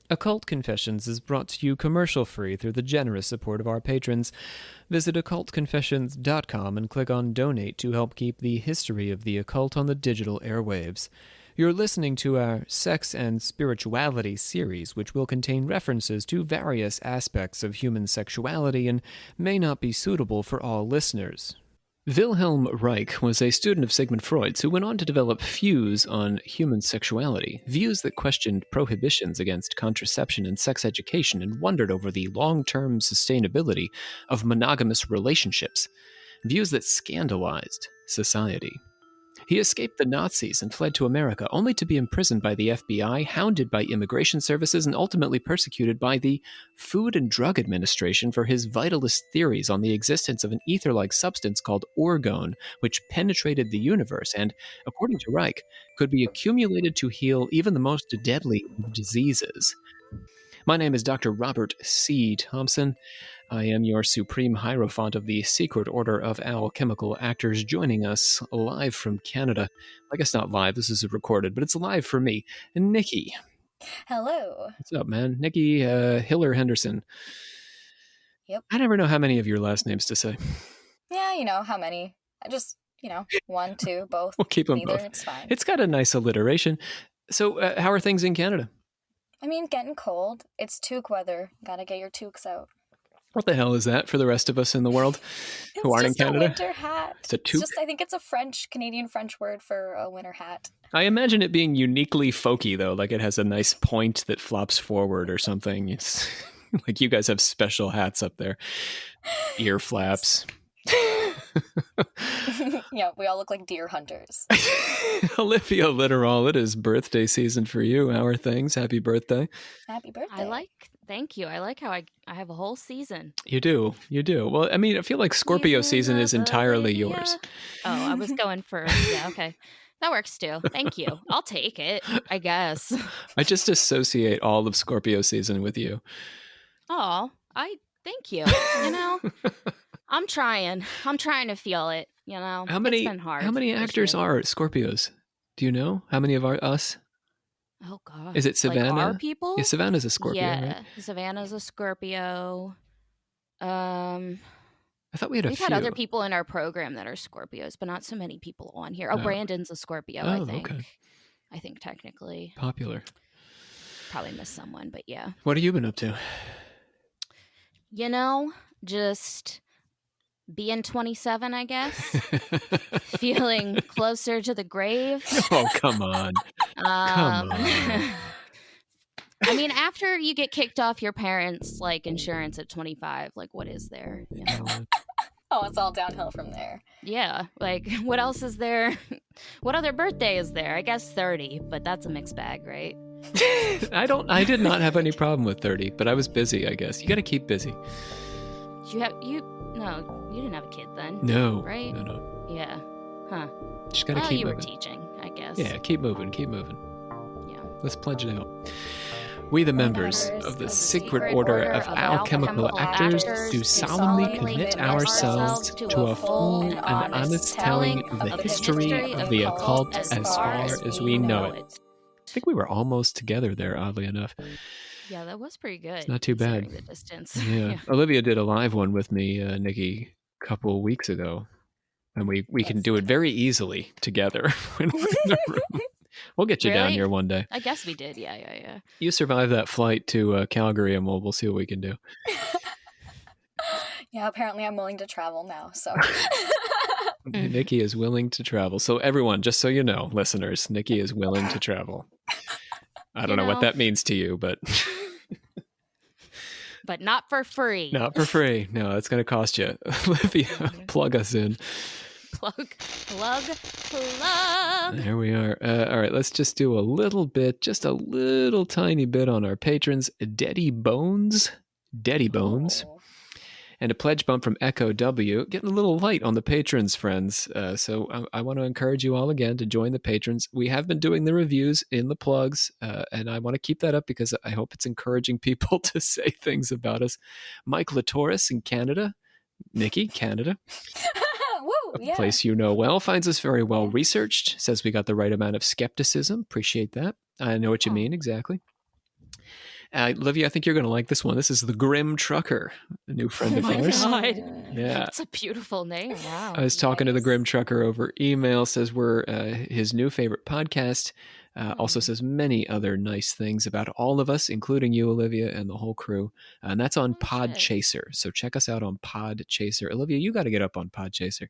Occult Confessions is brought to you commercial-free through the generous support of our patrons. Visit occultconfessions.com and click on Donate to help keep the history of the occult on the digital airwaves. You're listening to our Sex and Spirituality series, which will contain references to various aspects of human sexuality and may not be suitable for all listeners. Wilhelm Reich was a student of Sigmund Freud who went on to develop views on human sexuality, views that questioned prohibitions against contraception and sex education and wondered over the long-term sustainability of monogamous relationships, views that scandalized society. He escaped the Nazis and fled to America, only to be imprisoned by the FBI, hounded by immigration services, and ultimately persecuted by the Food and Drug Administration for his vitalist theories on the existence of an ether-like substance called Orgone, which penetrated the universe and, according to Reich, could be accumulated to heal even the most deadly of diseases. My name is Dr. Robert C. Thompson. I am your supreme hierophant of the Secret Order of Alchemical Actors, joining us live from Canada. I guess not live, this is recorded, but it's live for me. And Nikki. Hello. What's up, man? Nikki Hiller Henderson. Yep. I never know how many of your last names to say. Yeah, you know, how many? I just, one, two, both. We'll keep them Neither, both. it's fine. It's got a nice alliteration. So, how are things in Canada? I mean, getting cold. It's toque weather. Gotta get your toques out. What the hell is that for the rest of us in the world who aren't in Canada? It's just a winter hat. It's a toque? I think it's a Canadian French word for a winter hat. I imagine it being uniquely folky, though. Like it has a nice point that flops forward or something. It's like you guys have special hats up there. Ear flaps. Yeah, we all look like deer hunters. Olivia Litteral, it is birthday season for you. How are things? Happy birthday. Happy birthday. Thank you. I like how I have a whole season. You do. Well, I mean, I feel like Scorpio season is entirely yours. Oh, I was going for, yeah, okay. That works too. Thank you. I'll take it, I guess. I just associate all of Scorpio season with you. Oh, thank you. I'm trying to feel it, It's been hard. How many actors are Scorpios? Do you know? How many of us? Oh, God. Is it Savannah? Like our people? Yeah, Savannah's a Scorpio, yeah, right? Savannah's a Scorpio. I thought we've had other people in our program that are Scorpios, but not so many people on here. Oh, Brandon's a Scorpio, I think. Okay. I think technically. Popular. Probably missed someone, but yeah. What have you been up to? Just being 27, I guess. Feeling closer to the grave. Oh, come on. Come on. I mean, after you get kicked off your parents' insurance at 25, what is there? Oh, it's all downhill from there. Yeah, what else is there? What other birthday is there? I guess 30, but that's a mixed bag, right? I did not have any problem with 30, but I was busy, I guess. You got to keep busy. No, you didn't have a kid then. No. Right? No. Yeah. Huh. Just gotta keep moving. You were teaching, I guess. Yeah, keep moving. Yeah. Let's pledge it out. We, the members of the Secret Order of Alchemical Actors, do solemnly commit ourselves to a full and honest telling of the history of the occult as far as we know it. I think we were almost together there, oddly enough. Yeah, that was pretty good. It's not too bad. The distance. Yeah. Olivia did a live one with me, Nikki, a couple of weeks ago. And we can do it very easily together when we're in the room. We'll get you down here one day. I guess we did. Yeah. You survive that flight to Calgary and we'll see what we can do. Yeah, apparently I'm willing to travel now, so. Nikki is willing to travel. So everyone, just so you know, listeners, Nikki is willing to travel. I don't know what that means to you, but... But not for free. Not for free. No, that's going to cost you. Olivia, plug us in. Plug. There we are. All right, let's just do a little bit, just a little tiny bit on our patrons. Daddy Bones. Oh. And a pledge bump from Echo W. Getting a little light on the patrons, friends. So I want to encourage you all again to join the patrons. We have been doing the reviews in the plugs, and I want to keep that up because I hope it's encouraging people to say things about us. Mike Latoris in Canada. Nikki, Canada. Woo, yeah. A place you know well. Finds us very well researched. Says we got the right amount of skepticism. Appreciate that. I know what you mean, exactly. Olivia, I think you're going to like this one. This is the Grim Trucker, a new friend of ours. God. Yeah. It's a beautiful name. Wow. I was talking to the Grim Trucker over email, says we're his new favorite podcast. Also says many other nice things about all of us, including you, Olivia, and the whole crew. And that's on Podchaser. So check us out on Podchaser. Olivia, you got to get up on Podchaser.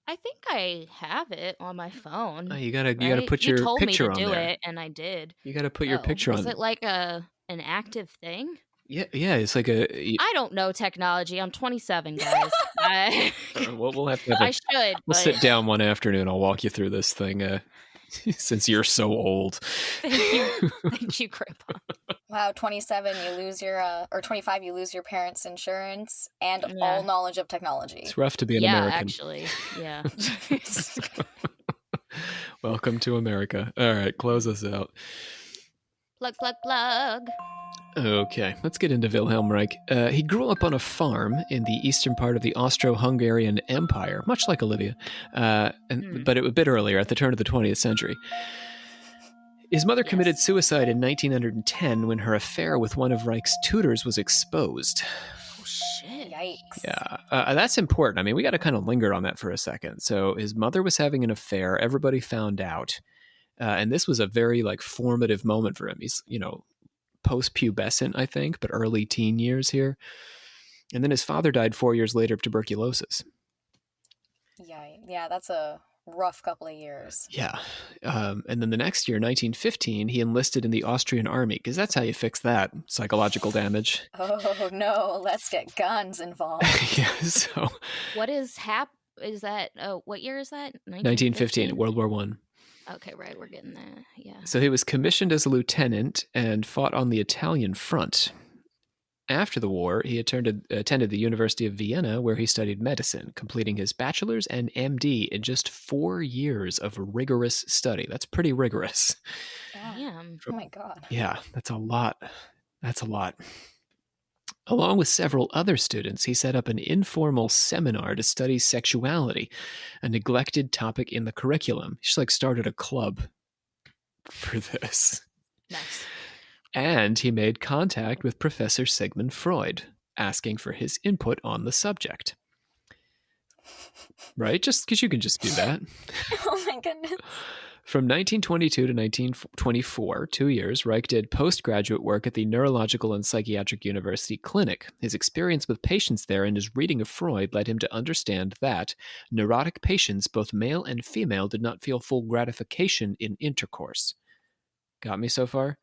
I think I have it on my phone. You gotta put your picture on there. You told me to do it, and I did. You gotta put your picture on. Is it like an active thing? Yeah, it's like I don't know technology. I'm 27, guys. We'll have to. I should. We'll sit down one afternoon. I'll walk you through this thing. Since you're so old. Thank you, Grandpa. Wow, 27, you lose your, or 25, you lose your parents' insurance and all knowledge of technology. It's rough to be an American. Actually, yeah. Welcome to America. All right, close us out. Plug, plug, plug. Okay, let's get into Wilhelm Reich. He grew up on a farm in the eastern part of the Austro-Hungarian Empire, much like Olivia, but it was a bit earlier, at the turn of the 20th century. His mother committed suicide in 1910 when her affair with one of Reich's tutors was exposed. Oh, shit. Yikes. Yeah, that's important. I mean, we got to kind of linger on that for a second. So his mother was having an affair. Everybody found out. And this was a very, formative moment for him. He's, post-pubescent, I think, but early teen years here. And then his father died 4 years later of tuberculosis. Yeah, that's a rough couple of years. Yeah. And then the next year, 1915, he enlisted in the Austrian army, because that's how you fix that psychological damage. Oh, no, let's get guns involved. Yeah, so... What is what year is that? 1915, World War I. Okay, right, we're getting there, yeah. So he was commissioned as a lieutenant and fought on the Italian front. After the war, he attended the University of Vienna, where he studied medicine, completing his bachelor's and MD in just 4 years of rigorous study. That's pretty rigorous. Damn. Oh my God. Yeah, that's a lot. Along with several other students, he set up an informal seminar to study sexuality, a neglected topic in the curriculum. He just started a club for this. Nice. And he made contact with Professor Sigmund Freud, asking for his input on the subject. Right? Just because you can just do that. Oh my goodness. From 1922 to 1924, 2 years, Reich did postgraduate work at the Neurological and Psychiatric University Clinic. His experience with patients there and his reading of Freud led him to understand that neurotic patients, both male and female, did not feel full gratification in intercourse. Got me so far?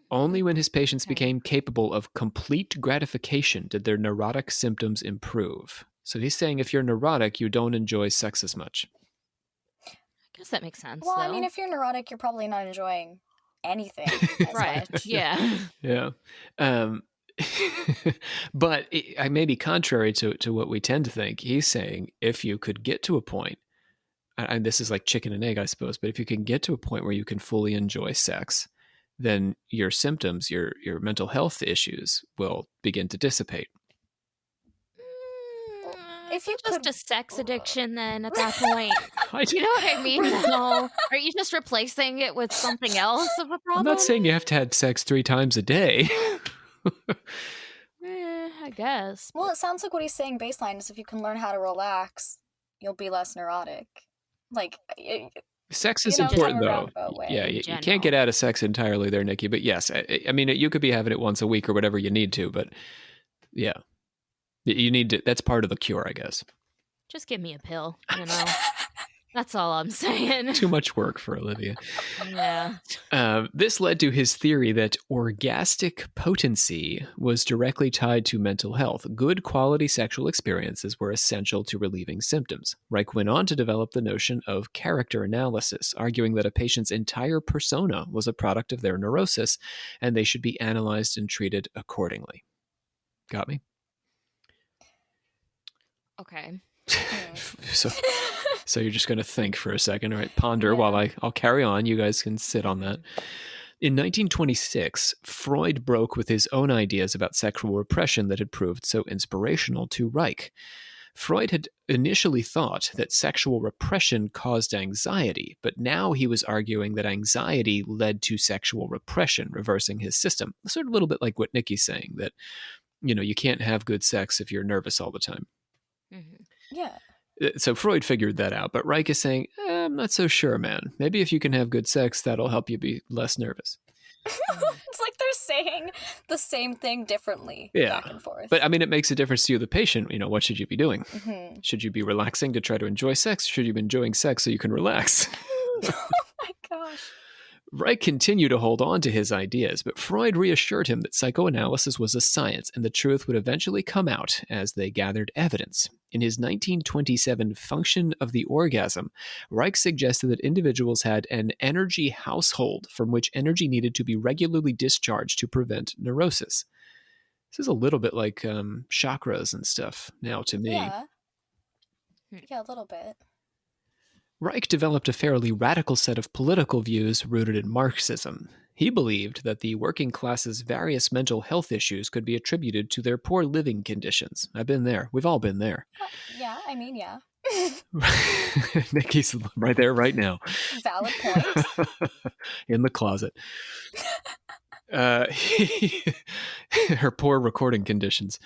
Only when his patients became capable of complete gratification did their neurotic symptoms improve. So he's saying if you're neurotic, you don't enjoy sex as much. I guess that makes sense. Well, though. I mean, if you're neurotic, you're probably not enjoying anything. Right. Much. Yeah. Yeah. But I may be contrary to what we tend to think. He's saying if you could get to a point, and this is like chicken and egg, I suppose, but if you can get to a point where you can fully enjoy sex, then your symptoms, your mental health issues will begin to dissipate. If you just a sex addiction, then at that point, you know what I mean? No, are you just replacing it with something else of a problem? I'm not saying you have to have sex 3 times a day. I guess. Well, it sounds like what he's saying baseline is if you can learn how to relax, you'll be less neurotic. Sex is important, though. Yeah, you can't get out of sex entirely there, Nikki. But yes, I mean, you could be having it once a week or whatever you need to. But yeah, you need to. That's part of the cure, I guess. Just give me a pill. That's all I'm saying. Too much work for Olivia. Yeah. This led to his theory that orgastic potency was directly tied to mental health. Good quality sexual experiences were essential to relieving symptoms. Reich went on to develop the notion of character analysis, arguing that a patient's entire persona was a product of their neurosis, and they should be analyzed and treated accordingly. Got me? Okay. So you're just going to think for a second, all right? Ponder while I'll carry on. You guys can sit on that. In 1926, Freud broke with his own ideas about sexual repression that had proved so inspirational to Reich. Freud had initially thought that sexual repression caused anxiety, but now he was arguing that anxiety led to sexual repression, reversing his system. Sort of a little bit like what Nikki's saying, that, you can't have good sex if you're nervous all the time. Mm-hmm. Yeah. So Freud figured that out, but Reich is saying, I'm not so sure, man. Maybe if you can have good sex, that'll help you be less nervous. It's like they're saying the same thing differently, back and forth. But I mean, it makes a difference to you, the patient. What should you be doing? Mm-hmm. Should you be relaxing to try to enjoy sex? Should you be enjoying sex so you can relax? Oh my gosh. Reich continued to hold on to his ideas, but Freud reassured him that psychoanalysis was a science and the truth would eventually come out as they gathered evidence. In his 1927 Function of the Orgasm, Reich suggested that individuals had an energy household from which energy needed to be regularly discharged to prevent neurosis. This is a little bit like chakras and stuff now to me. Yeah, a little bit. Reich developed a fairly radical set of political views rooted in Marxism. He believed that the working class's various mental health issues could be attributed to their poor living conditions. I've been there. We've all been there. Yeah, I mean, yeah. Nikki's right there right now. Valid point. In the closet. Her poor recording conditions.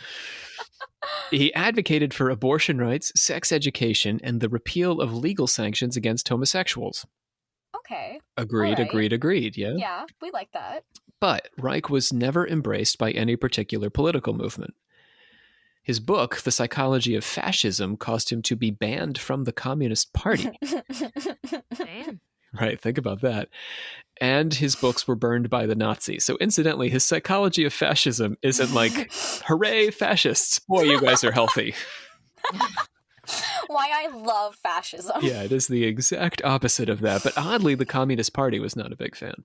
He advocated for abortion rights, sex education, and the repeal of legal sanctions against homosexuals. Okay. Agreed, yeah? Yeah, we like that. But Reich was never embraced by any particular political movement. His book, The Psychology of Fascism, caused him to be banned from the Communist Party. Damn. Right, think about that. And his books were burned by the Nazis. So incidentally, his Psychology of Fascism isn't like, hooray, fascists. Boy, you guys are healthy. Why I love fascism. Yeah, it is the exact opposite of that. But oddly, the Communist Party was not a big fan.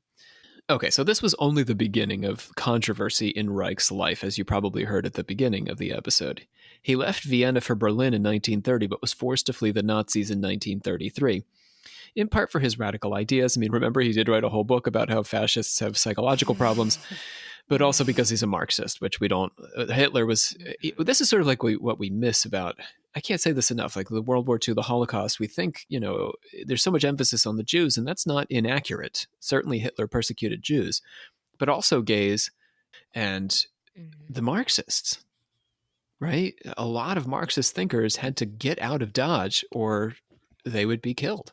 Okay, so this was only the beginning of controversy in Reich's life, as you probably heard at the beginning of the episode. He left Vienna for Berlin in 1930, but was forced to flee the Nazis in 1933. In part for his radical ideas. I mean, remember, he did write a whole book about how fascists have psychological problems, but also because he's a Marxist, which we don't... Hitler was... This is sort of like what we miss about... I can't say this enough. Like the World War II, the Holocaust, we think, there's so much emphasis on the Jews, and that's not inaccurate. Certainly Hitler persecuted Jews, but also gays and the Marxists, right? A lot of Marxist thinkers had to get out of Dodge or they would be killed.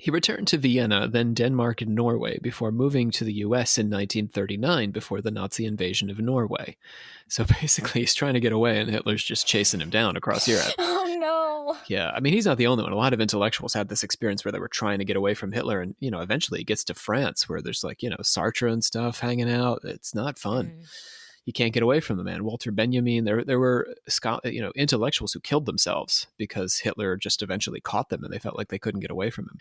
He returned to Vienna, then Denmark and Norway, before moving to the US in 1939 before the Nazi invasion of Norway. So basically, he's trying to get away, and Hitler's just chasing him down across Europe. Oh, no. Yeah, I mean, he's not the only one. A lot of intellectuals had this experience where they were trying to get away from Hitler, and, eventually it gets to France, where there's, Sartre and stuff hanging out. It's not fun. You can't get away from the man. Walter Benjamin, there were intellectuals who killed themselves because Hitler just eventually caught them and they felt like they couldn't get away from him.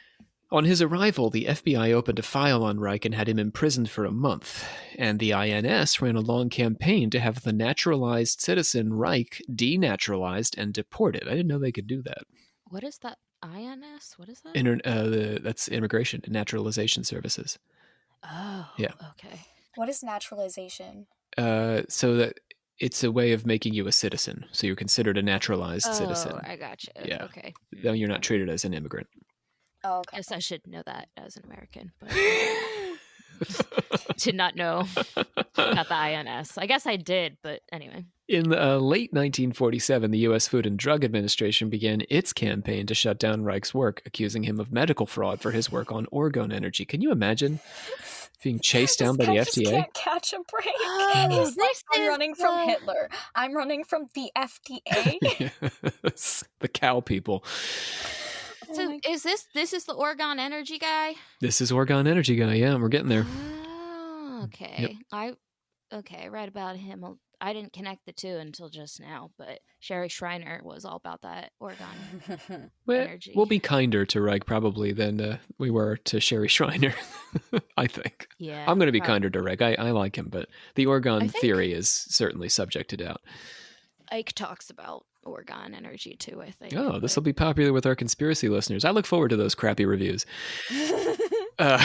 On his arrival, the FBI opened a file on Reich and had him imprisoned for a month, and the INS ran a long campaign to have the naturalized citizen Reich denaturalized and deported. I didn't know they could do that. What is that? INS? What is that? That's Immigration and Naturalization Services. Oh, yeah. Okay. What is naturalization? So that it's a way of making you a citizen. So you're considered a naturalized citizen. Oh, I gotcha. Yeah. Okay. Then you're not treated as an immigrant. Oh, okay. Guess I should know that as an American, but did not know about the INS. I guess I did, but anyway. In late 1947, the U.S. Food and Drug Administration began its campaign to shut down Reich's work, accusing him of medical fraud for his work on Orgone energy. Can you imagine being chased down by the FDA? Just can't catch a break. He's like, I'm running from Hitler. I'm running from the FDA. Yes, the cow people. So is this is the Orgone energy guy? This is Orgone energy guy. Yeah, we're getting there. Oh, okay. Yep. I read about him. I didn't connect the two until just now, but Sherry Schreiner was all about that Orgone energy. We'll be kinder to Reich probably than we were to Sherry Schreiner, I think. Yeah, I'm going to be kinder to Reich. I like him, but the Orgone theory is certainly subject to doubt. Ike talks about Orgone energy too, I think. Oh, this will be popular with our conspiracy listeners. I look forward to those crappy reviews. Glad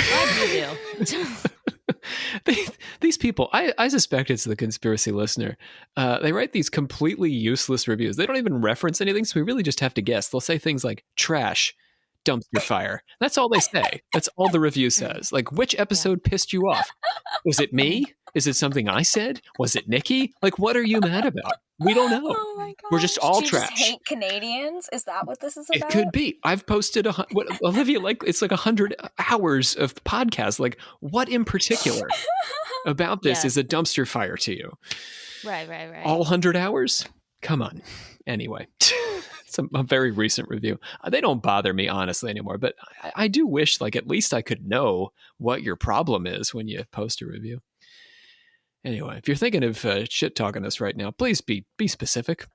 you do. These people, I suspect it's the conspiracy listener. They write these completely useless reviews. They don't even reference anything, so we really just have to guess. They'll say things like trash, dumpster fire. That's all they say. That's all the review says. Like, which episode pissed you off? Was it me? Is it something I said? Was it Nikki? Like, what are you mad about? We don't know. Oh my gosh. We're just all Do you trash. just hate Canadians? Is that what this is about? It could be. I've posted what Olivia, like, it's like 100 hours of podcasts. Like, what in particular about this is a dumpster fire to you? Right. All 100 hours? Come on. Anyway, it's a very recent review. They don't bother me, honestly, anymore. But I do wish, like, at least I could know what your problem is when you post a review. Anyway, if you're thinking of shit talking us right now, please be specific.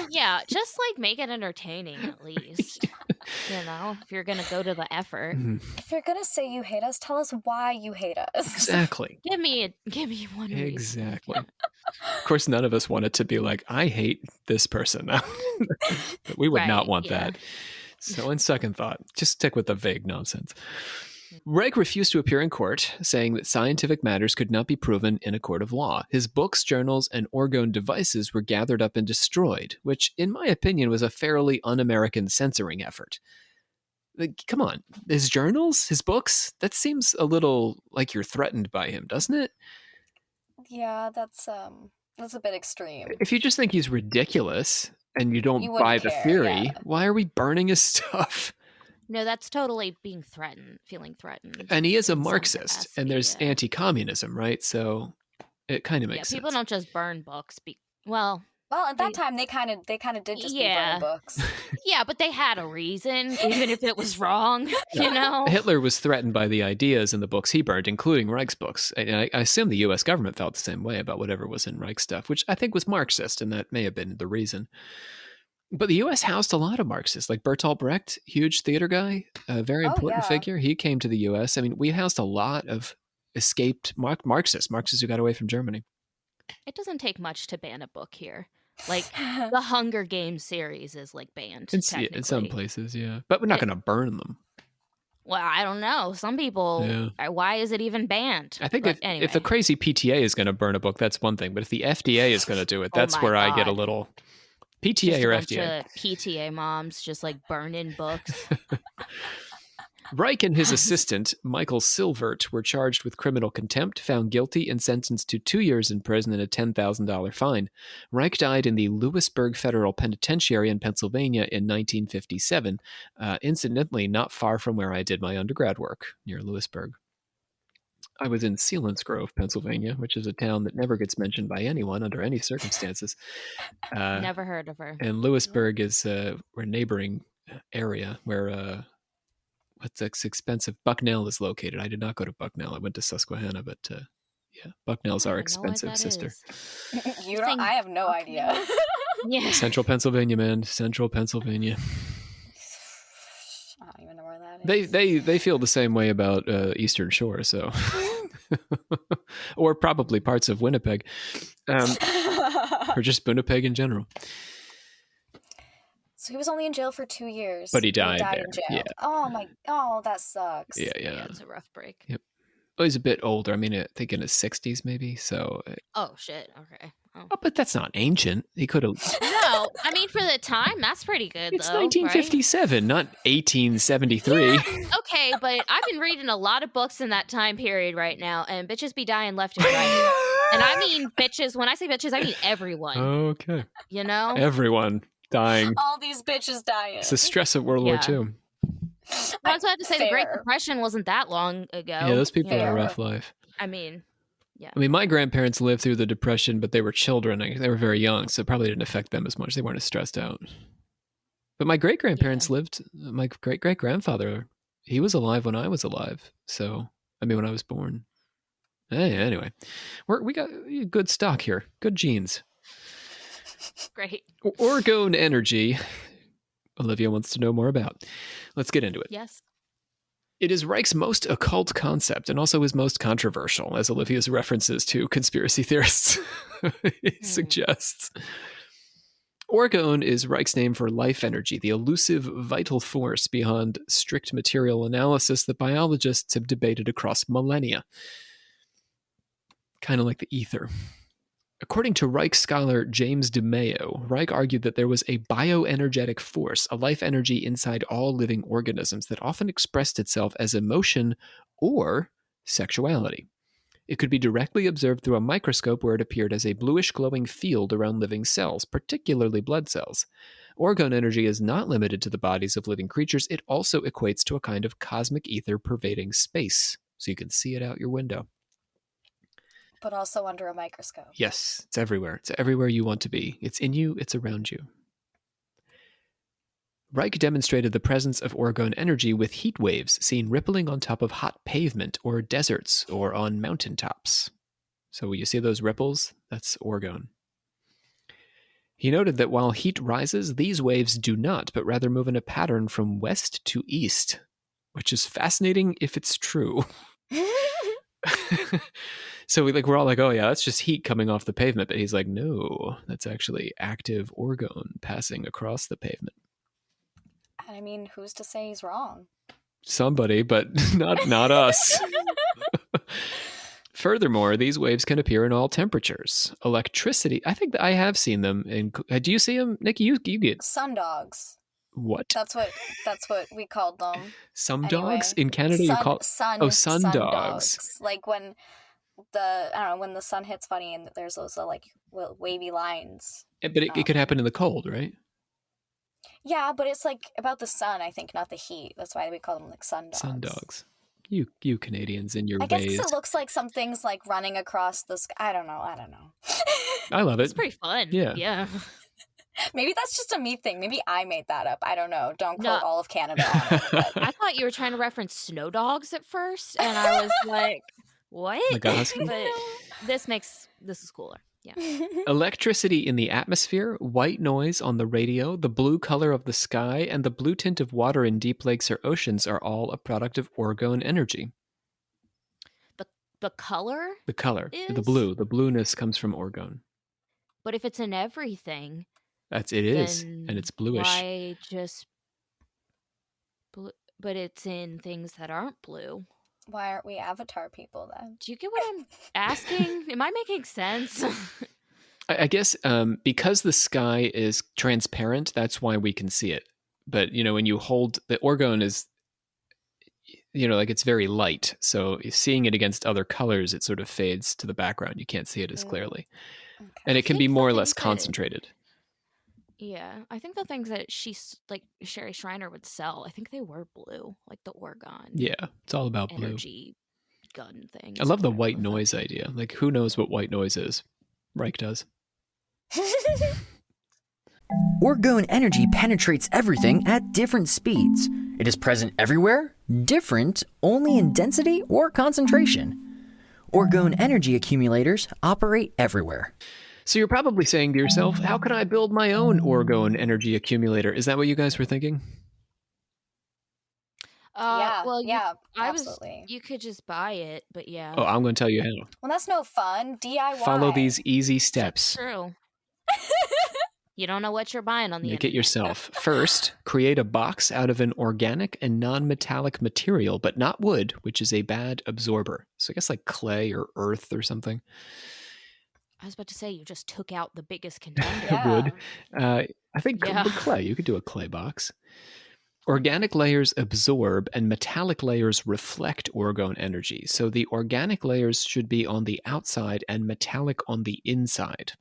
Yeah, just like make it entertaining at least. You know, if you're gonna go to the effort. If you're gonna say you hate us, tell us why you hate us. Exactly. Give me one reason. Exactly. Of course, none of us want it to be like, I hate this person. We would not want that. So, in second thought, just stick with the vague nonsense. Reich refused to appear in court, saying that scientific matters could not be proven in a court of law. His books, journals, and Orgone devices were gathered up and destroyed, which, in my opinion, was a fairly un-American censoring effort. Like, come on, his journals, his books, that seems a little like you're threatened by him, doesn't it? Yeah, that's a bit extreme. If you just think he's ridiculous and you don't buy the theory, why are we burning his stuff? No, that's totally being threatened, feeling threatened. And he is a Marxist, and there's anti-communism, right? So it kind of makes sense. People don't just burn books. Well, at that time, they kind of did just be burning books. Yeah, but they had a reason, even if it was wrong, you know? Hitler was threatened by the ideas in the books he burned, including Reich's books. And I assume the U.S. government felt the same way about whatever was in Reich's stuff, which I think was Marxist, and that may have been the reason. But the U.S. housed a lot of Marxists, like Bertolt Brecht, huge theater guy, a very important figure. He came to the U.S. I mean, we housed a lot of escaped Marxists who got away from Germany. It doesn't take much to ban a book here. Like, the Hunger Games series is, like, banned, in some places, yeah. But we're not going to burn them. Well, I don't know. Some people, why is it even banned? I think if the crazy PTA is going to burn a book, that's one thing. But if the FDA is going to do it, that's where I get a little... PTA just or a bunch FDA? Of PTA moms just like burning books. Reich and his assistant, Michael Silvert, were charged with criminal contempt, found guilty, and sentenced to 2 years in prison and a $10,000 fine. Reich died in the Lewisburg Federal Penitentiary in Pennsylvania in 1957, incidentally not far from where I did my undergrad work, near Lewisburg. I was in Selinsgrove, Pennsylvania, which is a town that never gets mentioned by anyone under any circumstances. Never heard of her. And Lewisburg is a neighboring area where what's expensive? Bucknell is located. I did not go to Bucknell. I went to Susquehanna, but Bucknell's our expensive sister. I have no idea. Yeah, Central Pennsylvania, man. Central Pennsylvania. I don't even know where that is. They feel the same way about Eastern Shore, so or probably parts of Winnipeg, or just Winnipeg in general. So he was only in jail for 2 years, but he died there. In jail. Yeah. That sucks. Yeah, it's a rough break. Yep. Well, he's a bit older. I mean, I think in his 60s, maybe. So. Oh shit! Okay. Oh, but that's not ancient. He could have. No, I mean for the time, that's pretty good. It's 1957, not 1873. Yeah, okay, but I've been reading a lot of books in that time period right now, and bitches be dying left and right. And I mean bitches. When I say bitches, I mean everyone. Okay. You know, everyone dying. All these bitches dying. It's the stress of World War II. I was about to say the Great Depression wasn't that long ago. Yeah, those people had a rough life. I mean. Yeah. I mean, my grandparents lived through the Depression, but they were children. They were very young, so it probably didn't affect them as much. They weren't as stressed out. But my great-grandparents lived. My great-great-grandfather, he was alive when I was alive. So, I mean, when I was born. Anyway, we got good stock here. Good genes. Great. Orgone energy. Olivia wants to know more about. Let's get into it. Yes. It is Reich's most occult concept and also his most controversial, as Olivia's references to conspiracy theorists suggests. Orgone is Reich's name for life energy, the elusive vital force behind strict material analysis that biologists have debated across millennia. kind of like the ether. According to Reich scholar James DeMeo, Reich argued that there was a bioenergetic force, a life energy inside all living organisms that often expressed itself as emotion or sexuality. It could be directly observed through a microscope where it appeared as a bluish glowing field around living cells, particularly blood cells. Orgone energy is not limited to the bodies of living creatures. It also equates to a kind of cosmic ether pervading space, so you can see it out your window. But also under a microscope. Yes, it's everywhere. It's everywhere you want to be. It's in you, it's around you. Reich demonstrated the presence of orgone energy with heat waves seen rippling on top of hot pavement or deserts or on mountaintops. So when you see those ripples, that's orgone. He noted that while heat rises, these waves do not, but rather move in a pattern from west to east, which is fascinating if it's true. So we're all like, oh yeah, that's just heat coming off the pavement. But he's like, no, that's actually active orgone passing across the pavement. And I mean, who's to say he's wrong? Somebody, but not us. Furthermore, these waves can appear in all temperatures. Electricity, I think that I have seen them. Do you see them, Nikki? You get sundogs. What? That's what we called them. Some dogs in Canada. You call sun dogs. Like when when the sun hits funny and there's those wavy lines. But it could happen in the cold, right? Yeah, but it's like about the sun, I think, not the heat. That's why we call them like sun dogs. Sun dogs. You Canadians in your ways. I guess it looks like something's like running across the sky. I don't know. I love it. It's pretty fun. Yeah. Maybe that's just a me thing. Maybe I made that up. I don't know. Don't quote all of Canada on it. But... I thought you were trying to reference snow dogs at first, and I was like, what? Like a husky? But this is cooler. Yeah. Electricity in the atmosphere, white noise on the radio, the blue color of the sky, and the blue tint of water in deep lakes or oceans are all a product of orgone energy. The color? The color. The blue. The blueness comes from orgone. But if it's in everything... It is, and it's bluish. Why just... But it's in things that aren't blue. Why aren't we Avatar people then? Do you get what I'm asking? Am I making sense? I guess because the sky is transparent, that's why we can see it. But, when you hold... The orgone is, it's very light. So seeing it against other colors, it sort of fades to the background. You can't see it as clearly. Okay. And it can be more or less concentrated. Yeah, I think the things that Sherry Shriner would sell, I think they were blue, like the Orgone. Yeah, it's all about energy gun things. I love the white noise idea. Like, who knows what white noise is? Reich does. Orgone energy penetrates everything at different speeds. It is present everywhere, different only in density or concentration. Orgone energy accumulators operate everywhere. So you're probably saying to yourself, how can I build my own orgone energy accumulator? Is that what you guys were thinking? Absolutely. You could just buy it, but yeah. Oh, I'm going to tell you how. Well, that's no fun. DIY. Follow these easy steps. That's true. You don't know what you're buying on the internet. Make it yourself. First, create a box out of an organic and non-metallic material, but not wood, which is a bad absorber. So I guess like clay or earth or something. I was about to say, you just took out the biggest contender. Yeah. Wood. I think clay. You could do a clay box. Organic layers absorb and metallic layers reflect orgone energy. So the organic layers should be on the outside and metallic on the inside.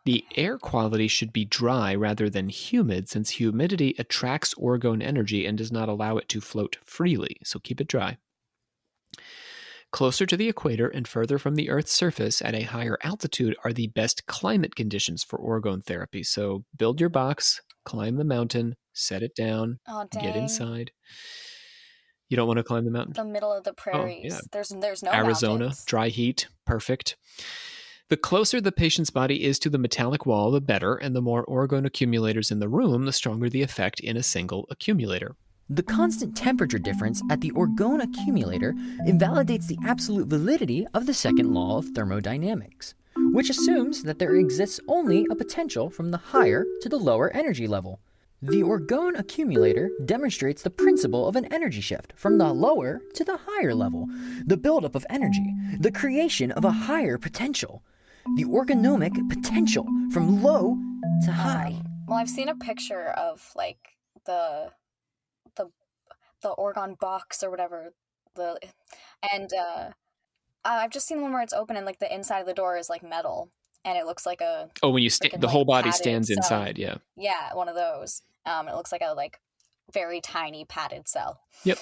The air quality should be dry rather than humid, since humidity attracts orgone energy and does not allow it to float freely. So keep it dry. Closer to the equator and further from the Earth's surface at a higher altitude are the best climate conditions for orgone therapy. So build your box, climb the mountain, set it down, get inside. You don't want to climb the mountain? The middle of the prairies. Oh, yeah. There's no Arizona, mountains. Dry heat, perfect. The closer the patient's body is to the metallic wall, the better, and the more orgone accumulators in the room, the stronger the effect in a single accumulator. The constant temperature difference at the orgone accumulator invalidates the absolute validity of the second law of thermodynamics, which assumes that there exists only a potential from the higher to the lower energy level. The Orgone accumulator demonstrates the principle of an energy shift from the lower to the higher level, the buildup of energy, the creation of a higher potential, the orgonomic potential from low to high. Well, I've seen a picture of like the Orgone box or whatever, I've just seen one where it's open and like the inside of the door is like metal, and it looks like a when you the whole body padded stands cell. inside. Yeah, one of those. It looks like a very tiny padded cell. Yep.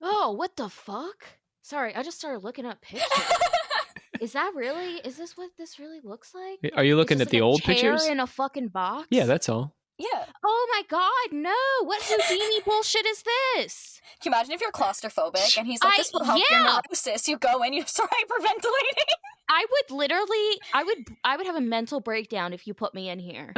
Oh, what the fuck? Sorry, I just started looking up pictures. Is this what this really looks like? Are you looking at the old pictures? In a fucking box? Yeah, that's all. Yeah. Oh my god, no! What Houdini bullshit is this? Can you imagine if you're claustrophobic and he's like, this will help your neurosis. You go in, you start hyperventilating. I would have a mental breakdown if you put me in here.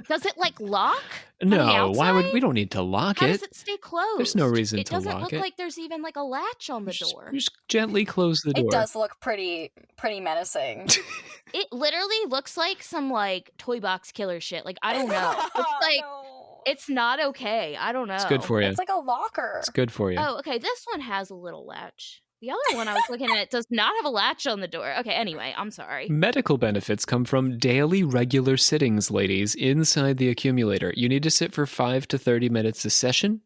Does it lock? No, why would we don't need to lock How it? does it stay closed? There's no reason to lock it. It doesn't look like there's even a latch on the door. Just gently close the door. It does look pretty menacing. It literally looks like some toy box killer shit. I don't know. It's It's not okay. I don't know. It's good for you. It's like a locker. It's good for you. Oh, okay. This one has a little latch. The other one I was looking at does not have a latch on the door. Okay, anyway, I'm sorry. Medical benefits come from daily regular sittings, ladies, inside the accumulator. You need to sit for 5 to 30 minutes a session.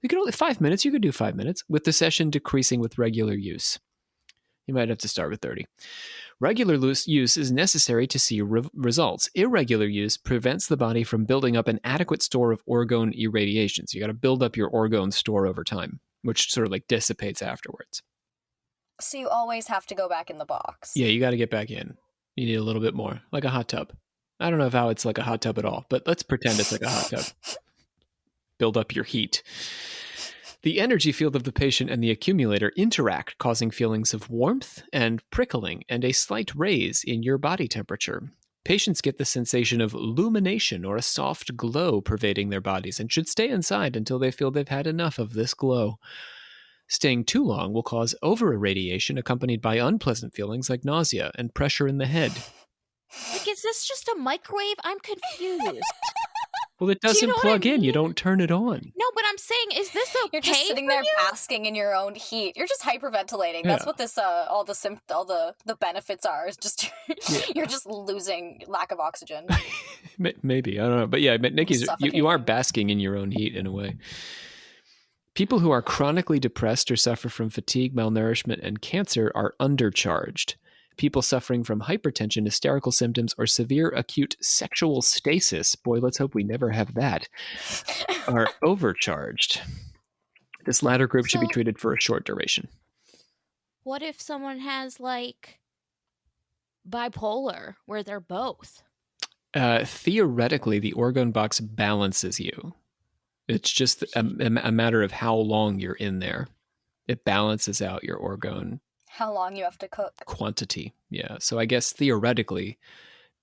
You can only 5 minutes. You could do 5 minutes, with the session decreasing with regular use. You might have to start with 30. Regular use is necessary to see results. Irregular use prevents the body from building up an adequate store of orgone irradiations. You got to build up your orgone store over time, which sort of dissipates afterwards. So you always have to go back in the box. Yeah, you got to get back in. You need a little bit more, like a hot tub. I don't know how it's like a hot tub at all, but let's pretend it's like a hot tub. Build up your heat. The energy field of the patient and the accumulator interact, causing feelings of warmth and prickling and a slight raise in your body temperature. Patients get the sensation of illumination or a soft glow pervading their bodies and should stay inside until they feel they've had enough of this glow. Staying too long will cause over-irradiation accompanied by unpleasant feelings like nausea and pressure in the head. Is this just a microwave? I'm confused. Well, it doesn't plug in. You don't turn it on. No, but I'm saying, is this okay? You're just sitting there basking in your own heat. You're just hyperventilating. That's what this all the benefits are. Is just you're just losing lack of oxygen. Maybe, I don't know, but yeah, but Nikki's you are basking in your own heat in a way. People who are chronically depressed or suffer from fatigue, malnourishment, and cancer are undercharged. People suffering from hypertension, hysterical symptoms, or severe acute sexual stasis, boy, let's hope we never have that, are overcharged. This latter group should be treated for a short duration. What if someone has bipolar, where they're both? Theoretically, the orgone box balances you. It's just a matter of how long you're in there. It balances out your orgone. How long you have to cook. Quantity, yeah. So I guess theoretically,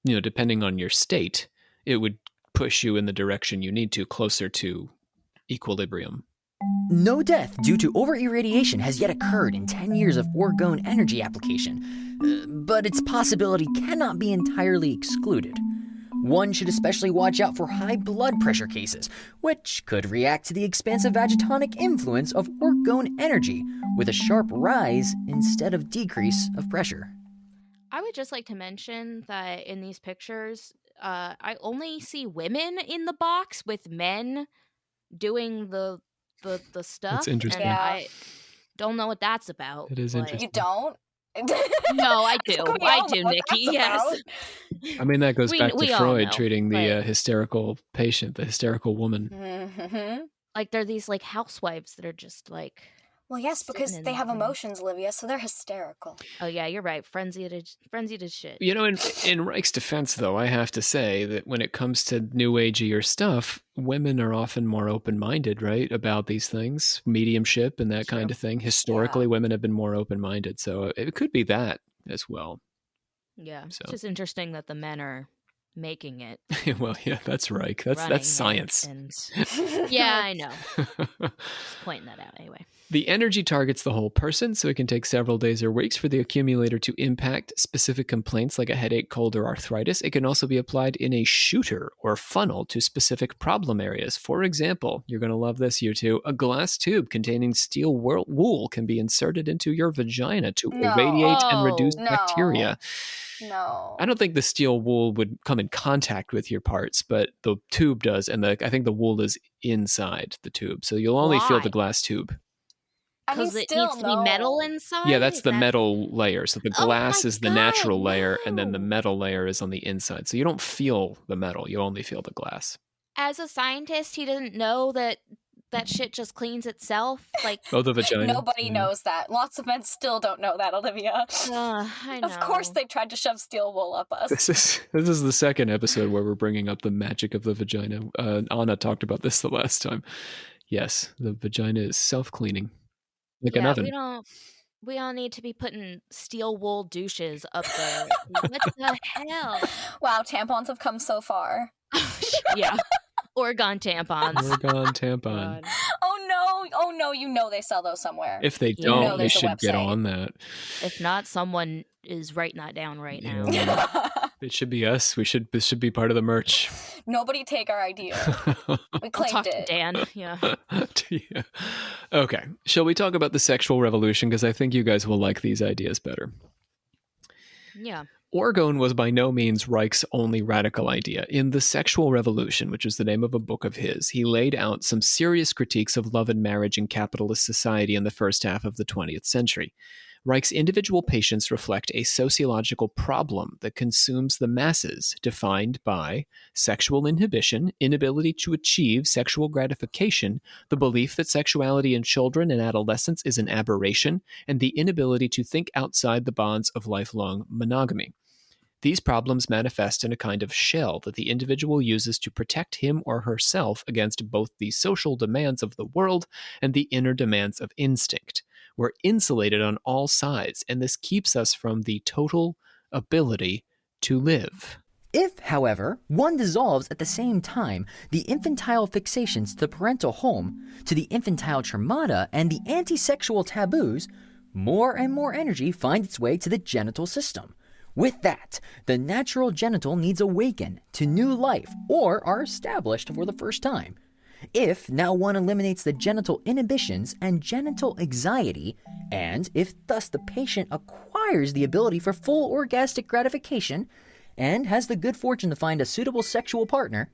depending on your state, it would push you in the direction you need to, closer to equilibrium. No death due to over-irradiation has yet occurred in 10 years of orgone energy application, but its possibility cannot be entirely excluded. One should especially watch out for high blood pressure cases, which could react to the expansive vagitonic influence of orgone energy with a sharp rise instead of decrease of pressure. I would just like to mention that in these pictures, I only see women in the box with men doing the stuff. That's interesting. And I don't know what that's about. It is interesting. You don't? No, I do. I do, Nikki. Yes. I mean, that goes back to Freud treating the but... hysterical patient, the hysterical woman. Mm-hmm. They're these housewives that are just Well, yes, because they have emotions, Olivia, so they're hysterical. Oh yeah, you're right. Frenzied as shit. In Reich's defense, though, I have to say that when it comes to new ageier stuff, women are often more open-minded, right, about these things, mediumship and that kind of thing. Historically, women have been more open-minded, so it could be that as well. Yeah, so. It's just interesting that the men are making it. Well, yeah, that's Reich. That's science. Yeah, I know. Just pointing that out anyway. The energy targets the whole person, so it can take several days or weeks for the accumulator to impact specific complaints like a headache, cold, or arthritis. It can also be applied in a shooter or funnel to specific problem areas. For example, you're going to love this, you two, a glass tube containing steel wool can be inserted into your vagina to irradiate and reduce bacteria. No. I don't think the steel wool would come in contact with your parts, but the tube does, and I think the wool is inside the tube, so you'll only feel the glass tube. Because it needs to be metal inside? Yeah, that's the metal layer. So the glass is the natural layer, and then the metal layer is on the inside. So you don't feel the metal. You only feel the glass. As a scientist, he doesn't know that shit just cleans itself. Like, the vagina. Nobody knows that. Lots of men still don't know that, Olivia. I know. Of course they tried to shove steel wool up us. This is the second episode where we're bringing up the magic of the vagina. Anna talked about this the last time. Yes, the vagina is self-cleaning. Like an oven. We don't need to be putting steel wool douches up there. What the hell? Wow, tampons have come so far. Yeah. Orgone tampons. Orgone tampon. Oh no, you know they sell those somewhere. If they don't, they should get on that. If not, someone is writing that down right now. It should be us. This should be part of the merch. Nobody take our idea. We claimed I'll talk to Dan. Yeah. Yeah. Okay. Shall we talk about the sexual revolution? Because I think you guys will like these ideas better. Yeah. Orgone was by no means Reich's only radical idea. In The Sexual Revolution, which is the name of a book of his, he laid out some serious critiques of love and marriage in capitalist society in the first half of the 20th century. Reich's individual patients reflect a sociological problem that consumes the masses, defined by sexual inhibition, inability to achieve sexual gratification, the belief that sexuality in children and adolescents is an aberration, and the inability to think outside the bonds of lifelong monogamy. These problems manifest in a kind of shell that the individual uses to protect him or herself against both the social demands of the world and the inner demands of instinct. We're insulated on all sides, and this keeps us from the total ability to live. If, however, one dissolves at the same time the infantile fixations to the parental home, to the infantile traumata, and the anti-sexual taboos, more and more energy finds its way to the genital system. With that, the natural genital needs awaken to new life or are established for the first time. If now one eliminates the genital inhibitions and genital anxiety, and if thus the patient acquires the ability for full orgastic gratification and has the good fortune to find a suitable sexual partner,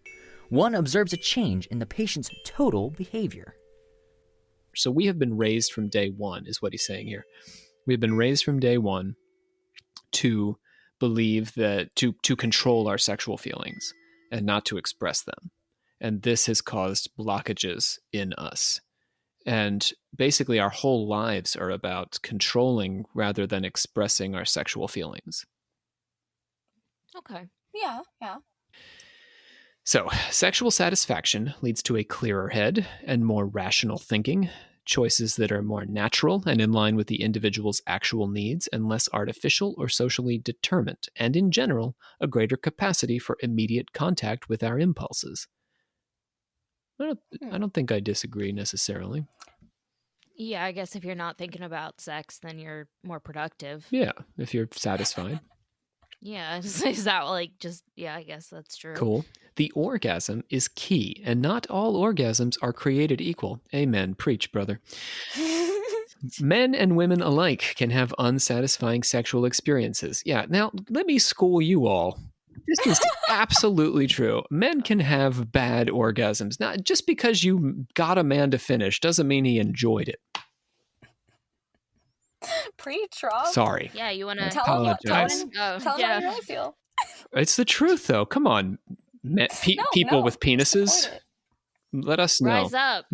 one observes a change in the patient's total behavior. So we have been raised from day one, is what he's saying here. We have been raised from day one to believe that to control our sexual feelings and not to express them. And this has caused blockages in us. And basically our whole lives are about controlling rather than expressing our sexual feelings. Okay. Yeah. So, sexual satisfaction leads to a clearer head and more rational thinking, choices that are more natural and in line with the individual's actual needs and less artificial or socially determined, and in general, a greater capacity for immediate contact with our impulses. I don't think I disagree necessarily. Yeah, I guess if you're not thinking about sex, then you're more productive. Yeah, if you're satisfied. Yeah, is that like just, yeah, I guess that's true. Cool. The orgasm is key, and not all orgasms are created equal. Amen. Preach, brother. Men and women alike can have unsatisfying sexual experiences. Yeah, now let me school you all. This is absolutely true. Men can have bad orgasms. Not just because you got a man to finish doesn't mean he enjoyed it. Preach, Rob. Sorry. Yeah, you want to tell him how yeah. you really feel. It's the truth, though. Come on, people with penises. Let us know. Rise up.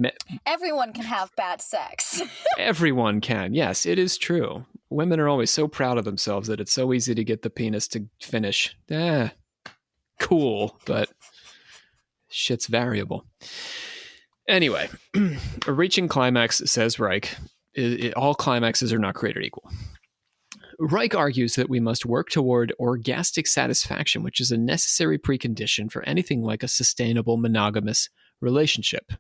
Everyone can have bad sex. Everyone can. Yes, it is true. Women are always so proud of themselves that it's so easy to get the penis to finish. Cool, but shit's variable. Anyway, reaching climax, says Reich, all climaxes are not created equal. Reich argues that we must work toward orgastic satisfaction, which is a necessary precondition for anything like a sustainable monogamous relationship.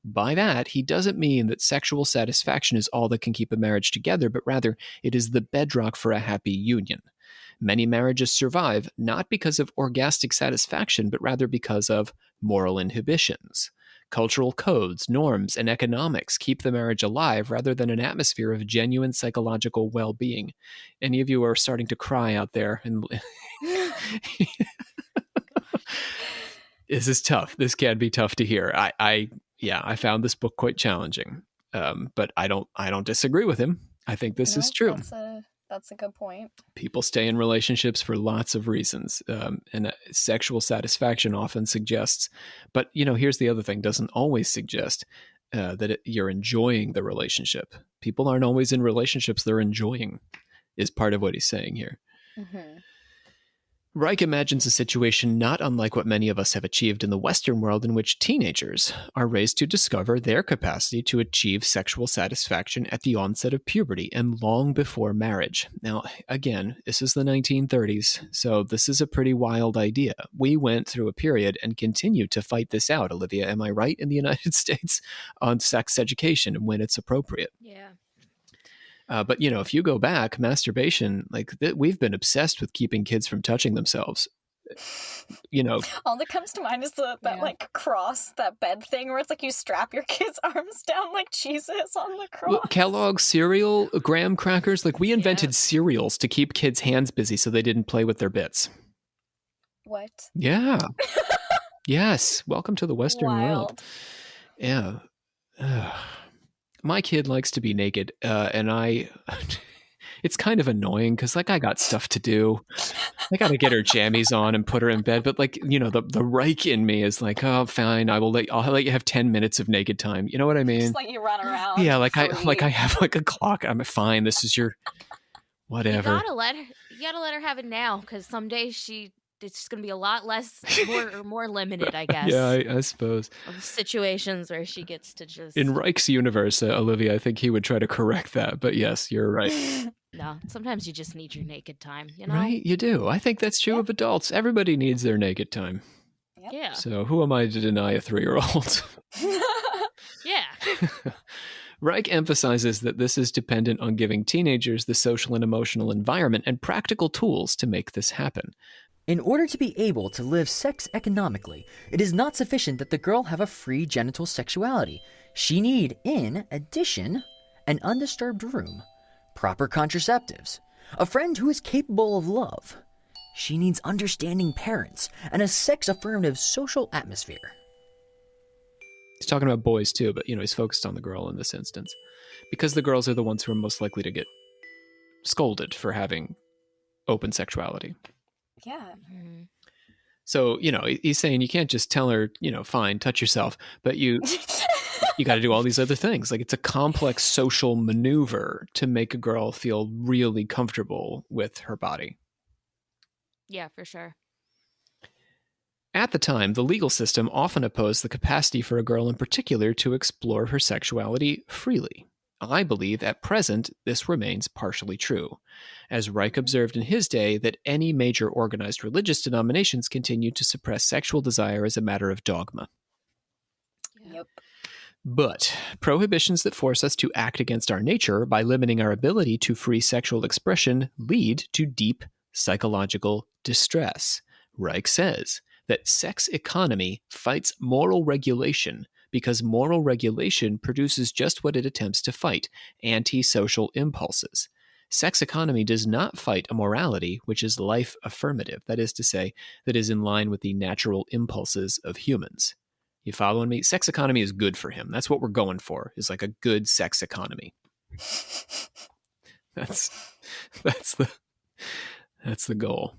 By that, he doesn't mean that sexual satisfaction is all that can keep a marriage together, but rather it is the bedrock for a happy union. Many marriages survive not because of orgastic satisfaction, but rather because of moral inhibitions. Cultural codes, norms, and economics keep the marriage alive rather than an atmosphere of genuine psychological well-being. Any of you are starting to cry out there. And this is tough. This can be tough to hear. I found this book quite challenging, but I don't disagree with him. I think this is true. That's a good point. People stay in relationships for lots of reasons, and sexual satisfaction often suggests. But here's the other thing: doesn't always suggest that you're enjoying the relationship. People aren't always in relationships they're enjoying. Is part of what he's saying here. Mm-hmm. Reich imagines a situation not unlike what many of us have achieved in the Western world, in which teenagers are raised to discover their capacity to achieve sexual satisfaction at the onset of puberty and long before marriage. Now, again, this is the 1930s, so this is a pretty wild idea. We went through a period and continue to fight this out, Olivia, am I right, in the United States, on sex education and when it's appropriate? Yeah. But, if you go back, masturbation, we've been obsessed with keeping kids from touching themselves. All that comes to mind is that cross, that bed thing where it's like you strap your kids' arms down like Jesus on the cross. Kellogg's cereal, graham crackers, we invented cereals to keep kids' hands busy so they didn't play with their bits. What? Yeah. Yes. Welcome to the Western world. Yeah. My kid likes to be naked, and it's kind of annoying because I got stuff to do. I got to get her jammies on and put her in bed. But the Reich in me is oh, fine, I'll let you have 10 minutes of naked time. You know what I mean? Just let you run around. Yeah, I have a clock. I'm fine. This is your whatever. You gotta let her have it now, because someday it's just going to be a lot less, more limited, I guess. Yeah, I suppose. Of situations where she gets to just... In Reich's universe, Olivia, I think he would try to correct that. But yes, you're right. No, sometimes you just need your naked time, Right? You do. I think that's true of adults. Everybody needs their naked time. Yep. Yeah. So who am I to deny a 3-year-old? Yeah. Reich emphasizes that this is dependent on giving teenagers the social and emotional environment and practical tools to make this happen. In order to be able to live sex economically, it is not sufficient that the girl have a free genital sexuality. She need, in addition, an undisturbed room, proper contraceptives, a friend who is capable of love. She needs understanding parents and a sex-affirmative social atmosphere. He's talking about boys too, but he's focused on the girl in this instance, because the girls are the ones who are most likely to get scolded for having open sexuality. Yeah. So, he's saying you can't just tell her, fine, touch yourself, but you got to do all these other things. It's a complex social maneuver to make a girl feel really comfortable with her body. Yeah, for sure. At the time, the legal system often opposed the capacity for a girl in particular to explore her sexuality freely. I believe at present this remains partially true, as Reich observed in his day that any major organized religious denominations continued to suppress sexual desire as a matter of dogma. Yep. But prohibitions that force us to act against our nature by limiting our ability to free sexual expression lead to deep psychological distress. Reich says that sex economy fights moral regulation because moral regulation produces just what it attempts to fight, anti-social impulses. Sex economy does not fight a morality which is life affirmative, that is to say, that is in line with the natural impulses of humans. You following me? Sex economy is good for him. That's what we're going for, is a good sex economy. That's the goal.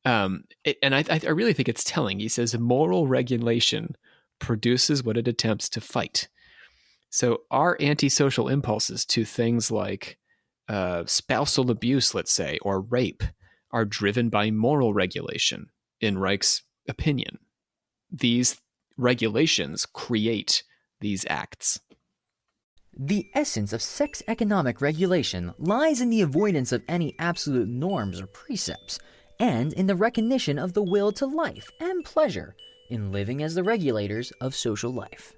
And I really think it's telling. He says moral regulation produces what it attempts to fight. So our antisocial impulses to things like spousal abuse, let's say, or rape, are driven by moral regulation, in Reich's opinion. These regulations create these acts. The essence of sex economic regulation lies in the avoidance of any absolute norms or precepts, and in the recognition of the will to life and pleasure in living as the regulators of social life.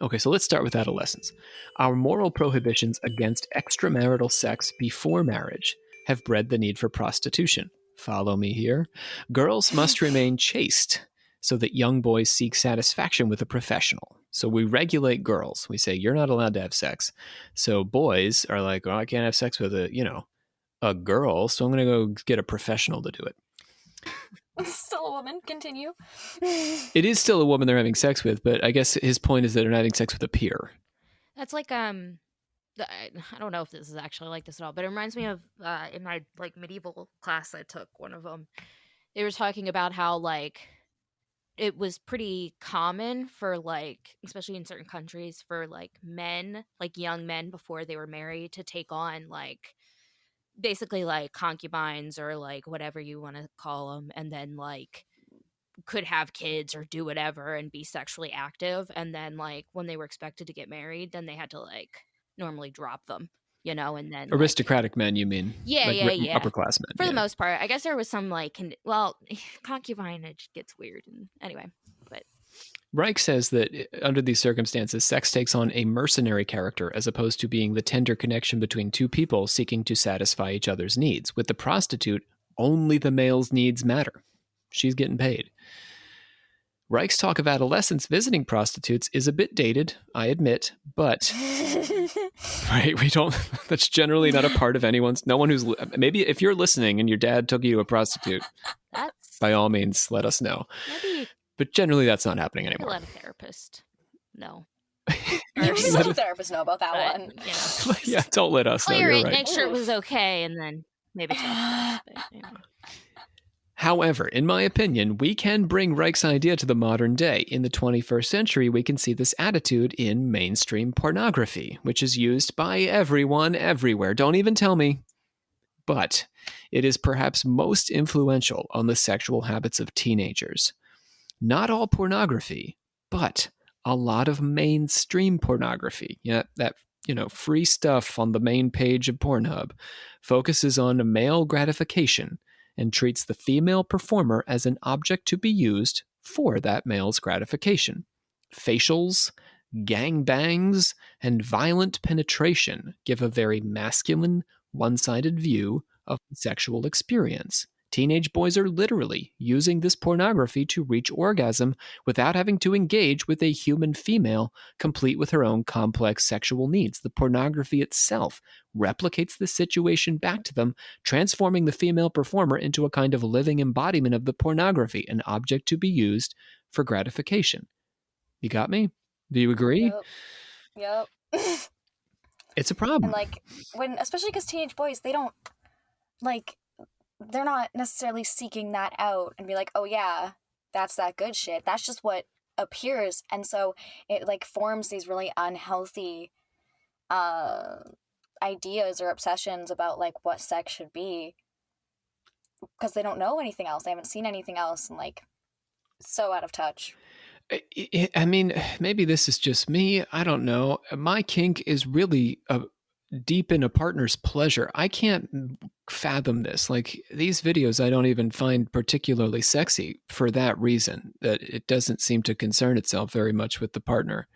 Okay, so let's start with adolescence. Our moral prohibitions against extramarital sex before marriage have bred the need for prostitution. Follow me here. Girls must remain chaste so that young boys seek satisfaction with a professional. So we regulate girls. We say, you're not allowed to have sex. So boys are like, oh, I can't have sex with a girl, so I'm going to go get a professional to do it. It's still a woman. Continue. It is still a woman they're having sex with, but I guess his point is that they're not having sex with a peer. That's like I don't know if this is actually like this at all, but it reminds me of in my like medieval class I took, one of them. They were talking about how like it was pretty common for like, especially in certain countries, for like men, like young men before they were married, to take on like basically like concubines or like whatever you want to call them, and then like could have kids or do whatever and be sexually active, and then like when they were expected to get married, then they had to like normally drop them, you know, and then aristocratic men, you mean? Yeah, like yeah. Upper class men. For the most part. I guess there was some like concubinage gets weird, and anyway, but Reich says that under these circumstances, sex takes on a mercenary character as opposed to being the tender connection between two people seeking to satisfy each other's needs. With the prostitute, only the male's needs matter. She's getting paid. Reich's talk of adolescents visiting prostitutes is a bit dated, I admit, but right, that's generally not a part of no one who's, maybe if you're listening and your dad took you to a prostitute, by all means, let us know. Maybe, but generally that's not happening anymore. Let a therapist know. You should let a therapist know about that one. You know, yeah, don't let us know. Clear You're it, right. make sure it was okay, and then maybe talk about it. However, in my opinion, we can bring Reich's idea to the modern day. In the 21st century, we can see this attitude in mainstream pornography, which is used by everyone everywhere. Don't even tell me. But it is perhaps most influential on the sexual habits of teenagers. Not all pornography, but a lot of mainstream pornography. Yeah, that free stuff on the main page of Pornhub focuses on male gratification and treats the female performer as an object to be used for that male's gratification. Facials, gangbangs, and violent penetration give a very masculine, one-sided view of the sexual experience. Teenage boys are literally using this pornography to reach orgasm without having to engage with a human female, complete with her own complex sexual needs. The pornography itself replicates the situation back to them, transforming the female performer into a kind of living embodiment of the pornography, an object to be used for gratification. You got me? Do you agree? Yep. It's a problem. And especially because teenage boys, they don't they're not necessarily seeking that out and be like, oh yeah, that's that good shit. That's just what appears. And so it forms these really unhealthy ideas or obsessions about what sex should be, because they don't know anything else. They haven't seen anything else, and so out of touch. I mean, maybe this is just me. I don't know. My kink is really deep in a partner's pleasure. I can't fathom this. These videos I don't even find particularly sexy for that reason, that it doesn't seem to concern itself very much with the partner,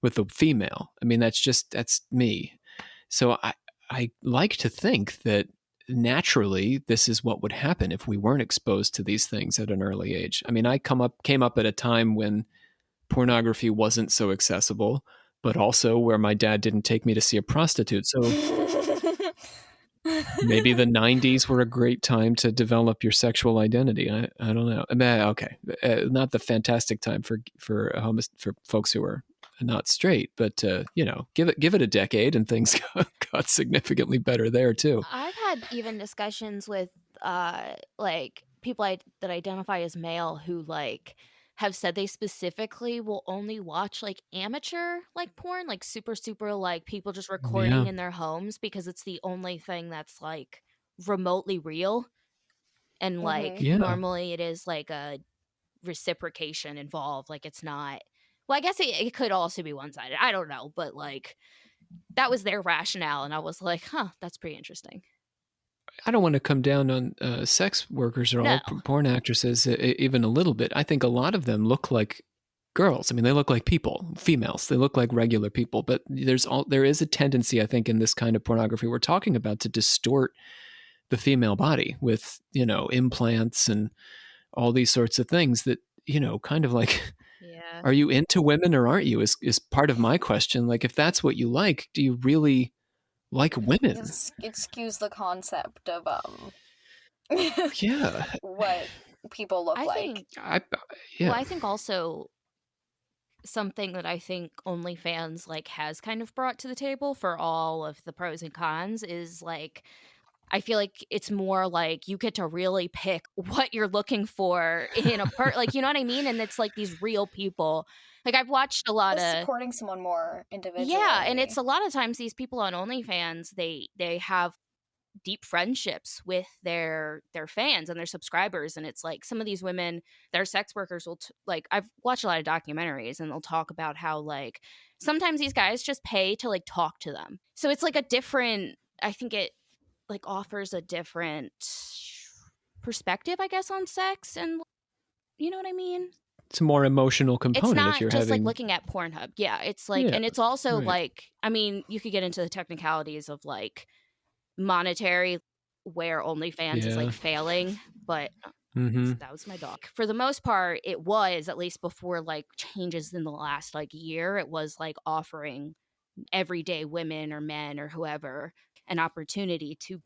with the female. I mean, that's me. So I like to think that naturally this is what would happen if we weren't exposed to these things at an early age. I mean, I came up at a time when pornography wasn't so accessible, but also where my dad didn't take me to see a prostitute. So maybe the 90s were a great time to develop your sexual identity. I don't know. Okay. Not the fantastic time for folks who are not straight, but give it a decade and things got significantly better there too. I've had even discussions with people that identify as male who have said they specifically will only watch amateur porn, super people just recording in their homes, because it's the only thing that's remotely real, and normally it is a reciprocation involved. It's not Well, I guess it could also be one-sided. I don't know, but like that was their rationale, and I was like, huh, that's pretty interesting. I don't want to come down on sex workers or all porn actresses even a little bit. I think a lot of them look like girls. I mean, they look like people, females. They look like regular people. But there is a tendency, I think, in this kind of pornography we're talking about to distort the female body with, implants and all these sorts of things that, kind of like, are you into women or aren't you? Is part of my question. Like, if that's what you like, do you really like women? It skews the concept of yeah, what people look like. Well, I think also something that I think OnlyFans like has kind of brought to the table for all of the pros and cons is like, I feel like it's more like you get to really pick what you're looking for in a like, you know what I mean? And it's like these real people. Like I've watched a lot of supporting someone more individually. Yeah, and it's a lot of times these people on OnlyFans, they have deep friendships with their fans and their subscribers, and it's like some of these women that are sex workers will like I've watched a lot of documentaries, and they'll talk about how like sometimes these guys just pay to like talk to them. So it's like a different, I think it like offers a different perspective, I guess, on sex, and you know what I mean? It's a more emotional component. It's not if you're just having... like looking at Pornhub. Yeah, it's like, and it's also like, I mean, you could get into the technicalities of like monetary, where OnlyFans is like failing, but that was my dog. For the most part, it was, at least before like changes in the last like year, it was like offering everyday women or men or whoever an opportunity to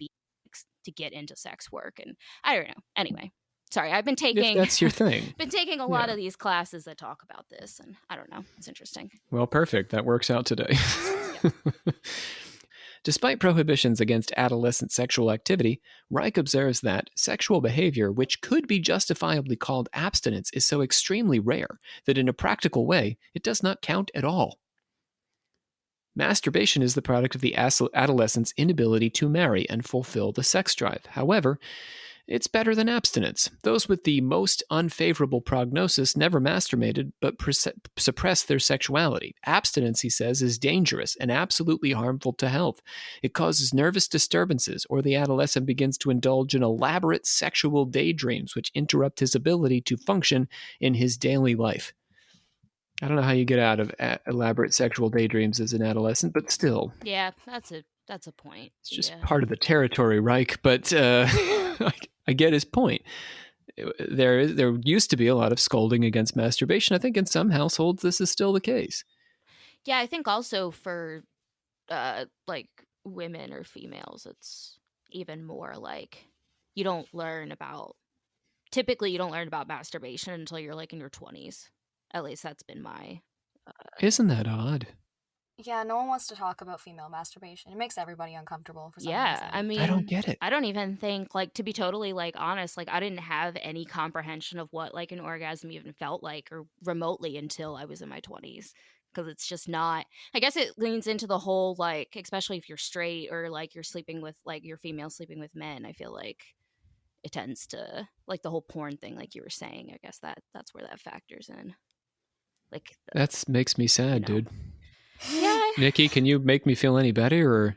get into sex work. And I don't know. Anyway. Sorry, I've been taking... If that's your thing. been taking a lot of these classes that talk about this, and I don't know. It's interesting. Well, perfect. That works out today. Despite prohibitions against adolescent sexual activity, Reich observes that sexual behavior, which could be justifiably called abstinence, is so extremely rare that in a practical way, it does not count at all. Masturbation is the product of the adolescent's inability to marry and fulfill the sex drive. However, it's better than abstinence. Those with the most unfavorable prognosis never masturbated but suppressed their sexuality. Abstinence, he says, is dangerous and absolutely harmful to health. It causes nervous disturbances, or the adolescent begins to indulge in elaborate sexual daydreams, which interrupt his ability to function in his daily life. I don't know how you get out of elaborate sexual daydreams as an adolescent, but still. Yeah, that's a point. It's just part of the territory, Reich, but I get his point. There used to be a lot of scolding against masturbation. I think in some households this is still the case. Yeah, I think also for like women or females, it's even more like typically you don't learn about masturbation until you're like in your 20s. At least that's been my... Isn't that odd? Yeah, no one wants to talk about female masturbation. It makes everybody uncomfortable for some reason. Yeah, I mean... I don't get it. I don't even think, like, to be totally, like, honest, like, I didn't have any comprehension of what, like, an orgasm even felt like, or remotely, until I was in my 20s. Because it's just not... I guess it leans into the whole, like, especially if you're straight, or, like, you're sleeping with, like, you're female sleeping with men, I feel like it tends to... Like, the whole porn thing, like you were saying, I guess that's where that factors in. Like that makes me sad, dude. Yeah. Nikki, can you make me feel any better, or?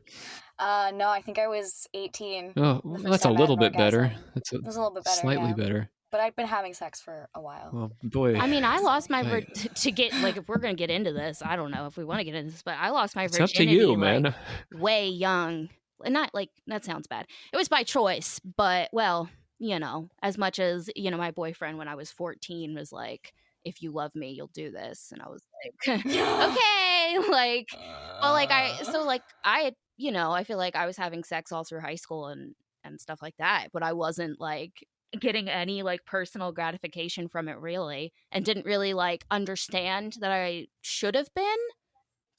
No, I think I was 18. Oh, well, that's a little bit better. That's a little bit better, slightly better. But I've been having sex for a while. Well, boy. I mean, I lost my to get like, if we're gonna get into this, I don't know if we want to get into this, but I lost my virginity. It's up to you, man. Like, way young, and not like that sounds bad. It was by choice, but well, as much as my boyfriend when I was 14 was like, if you love me, you'll do this. And I was like, okay, like, well, like I feel like I was having sex all through high school and stuff like that, but I wasn't like getting any like personal gratification from it really, and didn't really like understand that I should have been.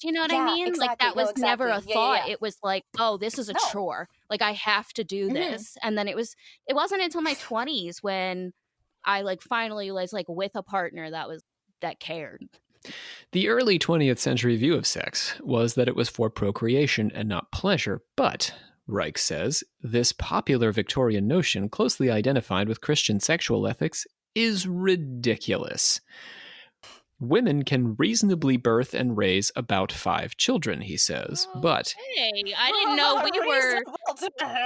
Do you know what I mean? Exactly. Like that was never a thought. Yeah. It was like, oh, this is a chore. Like I have to do this. And then it wasn't until my 20s when I like finally was like with a partner that cared. The early 20th century view of sex was that it was for procreation and not pleasure, but Reich says this popular Victorian notion, closely identified with Christian sexual ethics, is ridiculous. Women can reasonably birth and raise about 5 children, he says, but Hey, I didn't know we were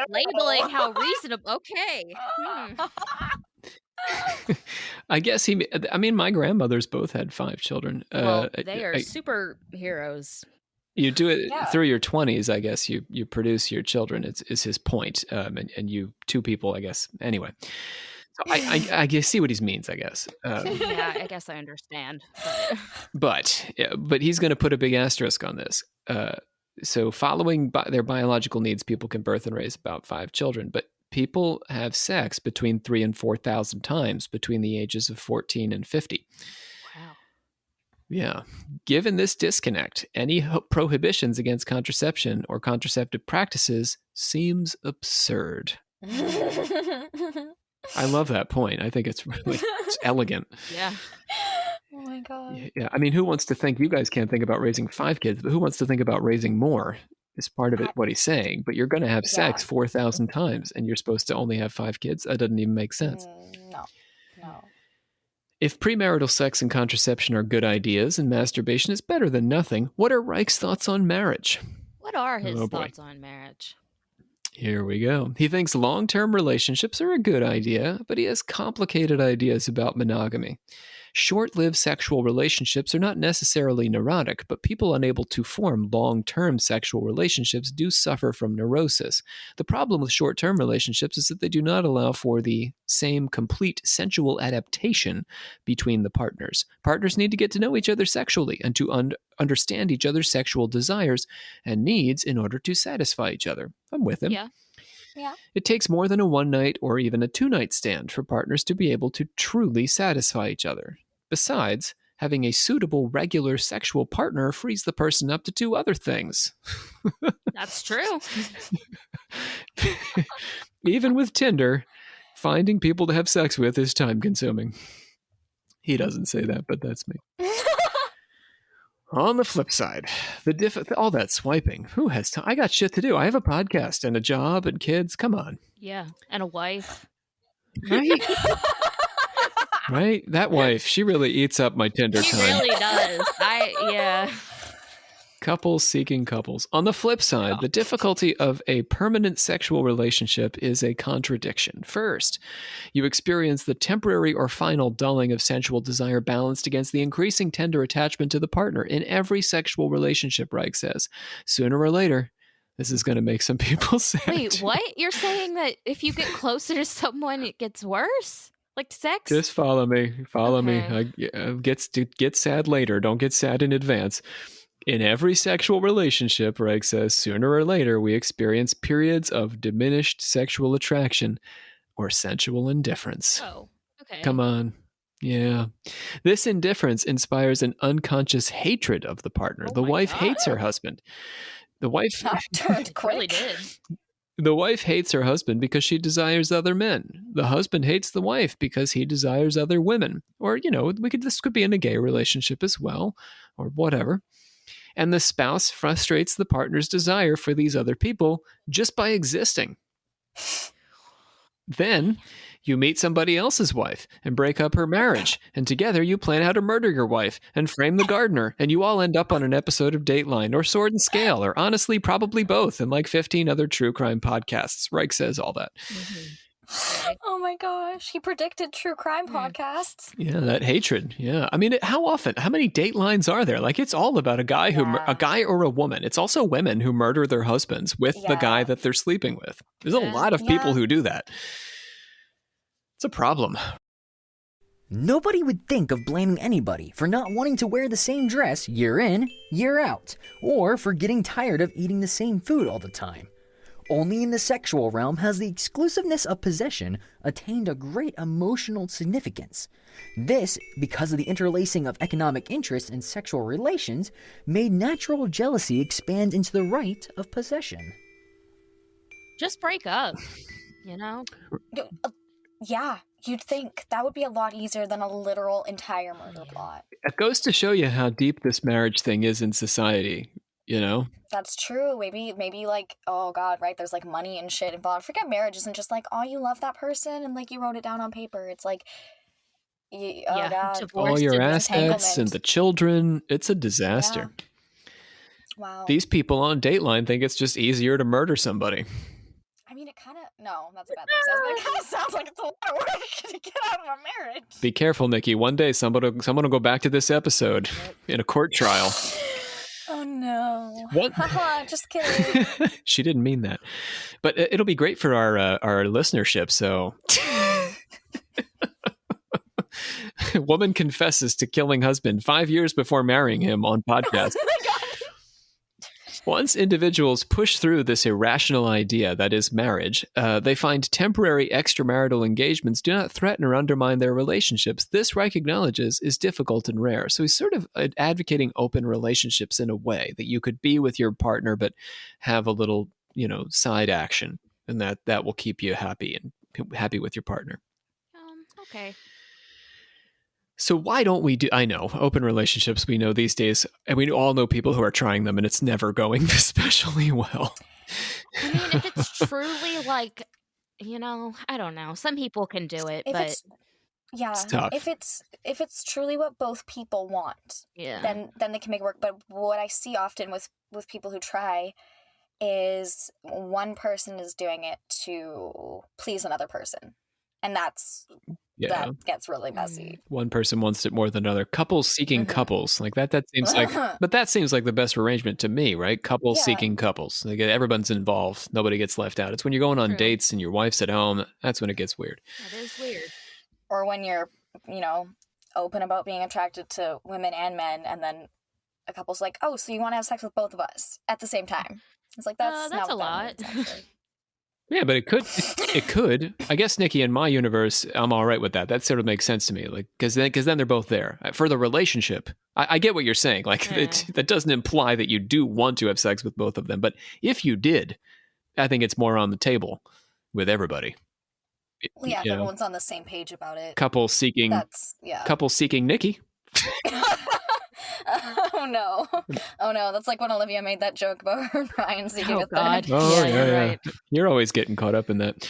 labeling how reasonable. Okay. I guess my grandmothers both had 5 children. Well, they are superheroes. You do it Yeah. through your 20s, I guess. You produce your children. Is his point. And you 2 people, I guess. Anyway, so I see what he means, I guess. Yeah, I guess I understand. But he's going to put a big asterisk on this. So following their biological needs, people can birth and raise about 5 children. But people have sex between 3,000 and 4,000 times between the ages of 14 and 50. Wow. Yeah. Given this disconnect, any prohibitions against contraception or contraceptive practices seems absurd. I love that point. I think it's really elegant. Yeah. Oh my god. Yeah. I mean, who wants to think, you guys can't think about raising 5 kids, but who wants to think about raising more? Is part of it what he's saying. But you're going to have sex 4,000 times and you're supposed to only have 5 kids? That doesn't even make sense. No. If premarital sex and contraception are good ideas and masturbation is better than nothing, what are Reich's thoughts on marriage? What are his thoughts on marriage? Here we go. He thinks long-term relationships are a good idea, but he has complicated ideas about monogamy. Short-lived sexual relationships are not necessarily neurotic, but people unable to form long-term sexual relationships do suffer from neurosis. The problem with short-term relationships is that they do not allow for the same complete sensual adaptation between the partners. Partners need to get to know each other sexually and to understand each other's sexual desires and needs in order to satisfy each other. I'm with him. Yeah. It takes more than a one-night or even a two-night stand for partners to be able to truly satisfy each other. Besides, having a suitable regular sexual partner frees the person up to do other things. That's true. Even with Tinder, finding people to have sex with is time-consuming. He doesn't say that, but that's me. On the flip side, all that swiping, who has time? I got shit to do. I have a podcast and a job and kids. Come on. Yeah, and a wife. Right? Right? That wife, she really eats up my Tinder She time. really does. Yeah. Couples seeking couples. On the flip side, the difficulty of a permanent sexual relationship is a contradiction. First, you experience the temporary or final dulling of sensual desire balanced against the increasing tender attachment to the partner in every sexual relationship, Reich says. Sooner or later, this is going to make some people sad. Wait, what? You're saying that if you get closer to someone, it gets worse? Like sex? Just follow me. Follow me. Get sad later. Don't get sad in advance. In every sexual relationship, Reich says, sooner or later we experience periods of diminished sexual attraction or sensual indifference. Oh, okay. Come on. Yeah. This indifference inspires an unconscious hatred of the partner. The wife hates her husband. The wife really did. The wife hates her husband because she desires other men. The husband hates the wife because he desires other women. Or, this could be in a gay relationship as well, or whatever. And the spouse frustrates the partner's desire for these other people just by existing. Then you meet somebody else's wife and break up her marriage, and together you plan how to murder your wife and frame the gardener, and you all end up on an episode of Dateline or Sword and Scale, or honestly, probably both, and like 15 other true crime podcasts. Reich says all that. Mm-hmm. Oh my gosh, he predicted true crime podcasts. Yeah, that hatred. Yeah, I mean, how many Datelines are there? Like, it's all about a guy a guy or a woman. It's also women who murder their husbands with the guy that they're sleeping with. There's a lot of people who do that. It's a problem. Nobody would think of blaming anybody for not wanting to wear the same dress year in, year out, or for getting tired of eating the same food all the time. Only in the sexual realm has the exclusiveness of possession attained a great emotional significance. This, because of the interlacing of economic interests and sexual relations, made natural jealousy expand into the right of possession. Just break up, Yeah, you'd think that would be a lot easier than a literal entire murder plot. It goes to show you how deep this marriage thing is in society. That's true. Maybe like, oh God, right? There's like money and shit involved. Forget marriage isn't just like, oh, you love that person and like you wrote it down on paper. It's like, Oh God. divorce, All your assets entanglement. and the children. It's a disaster. Yeah. Wow. These people on Dateline think it's just easier to murder somebody. I mean, it kind of, no, that's a bad thing. But it kind of sounds like it's a lot of work to get out of a marriage. Be careful, Nikki. One day someone will go back to this episode in a court trial. Oh no. What? Haha, just kidding. She didn't mean that. But it'll be great for our listenership, so... Woman confesses to killing husband 5 years before marrying him on podcast. Oh my God. Once individuals push through this irrational idea that is marriage, they find temporary extramarital engagements do not threaten or undermine their relationships. This, Reich acknowledges, is difficult and rare. So he's sort of advocating open relationships in a way that you could be with your partner but have a little, side action, and that will keep you happy and happy with your partner. Okay. So why don't we do, I know, open relationships, we know these days, and we all know people who are trying them and it's never going especially well. I mean, if it's truly like, I don't know. Some people can do it, but It's tough. If it's truly what both people want, then they can make it work. But what I see often with people who try is one person is doing it to please another person. And that gets really messy. One person wants it more than another. Couples seeking couples, like that seems like, but that seems like the best arrangement to me, right? Couples seeking couples. Like everyone's involved. Nobody gets left out. It's when you're going on dates and your wife's at home. That's when it gets weird. That is weird. Or when you're, open about being attracted to women and men, and then a couple's like, oh, so you want to have sex with both of us at the same time. It's like, that's not a what lot. that means, actually. Yeah, but it could. I guess, Nikki, in my universe, I'm all right with that. That sort of makes sense to me. Like, because then they're both there for the relationship. I get what you're saying. Like, that doesn't imply that you do want to have sex with both of them. But if you did, I think it's more on the table with everybody. Well, yeah, if everyone's on the same page about it. Couple seeking Nikki. Oh no, that's like when Olivia made that joke about her and Ryan seeking a God. third. Oh yeah. Right. You're always getting caught up in that.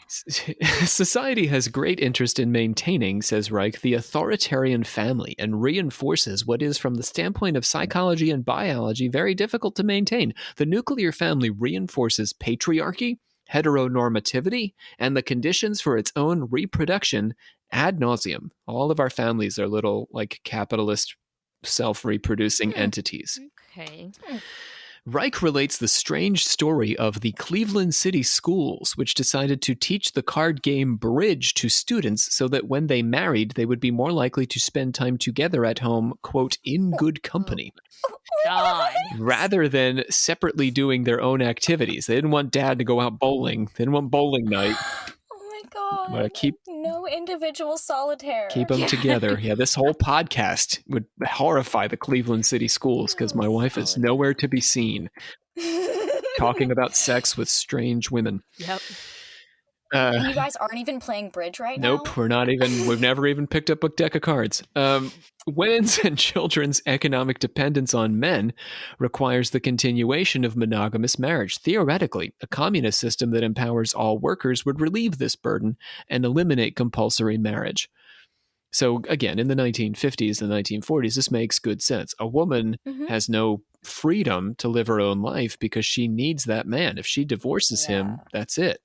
Society has great interest in maintaining, says Reich, the authoritarian family and reinforces what is, from the standpoint of psychology and biology, very difficult to maintain. The nuclear family reinforces patriarchy, heteronormativity, and the conditions for its own reproduction ad nauseum. All of our families are little, like, capitalist self-reproducing entities. Okay. Reich relates the strange story of the Cleveland City Schools, which decided to teach the card game bridge to students so that when they married, they would be more likely to spend time together at home, quote, in good company. God. Rather than separately doing their own activities. They didn't want dad to go out bowling. They didn't want bowling night. Oh my God. Keep no individual solitaire. Keep them together. Yeah, this whole podcast would horrify the Cleveland City Schools because my wife is nowhere to be seen talking about sex with strange women. Yep. And you guys aren't even playing bridge right now? Nope, we've never even picked up a deck of cards. Women's and children's economic dependence on men requires the continuation of monogamous marriage. Theoretically, a communist system that empowers all workers would relieve this burden and eliminate compulsory marriage. So again, in the 1950s and 1940s, this makes good sense. A woman has no freedom to live her own life because she needs that man. If she divorces him, that's it.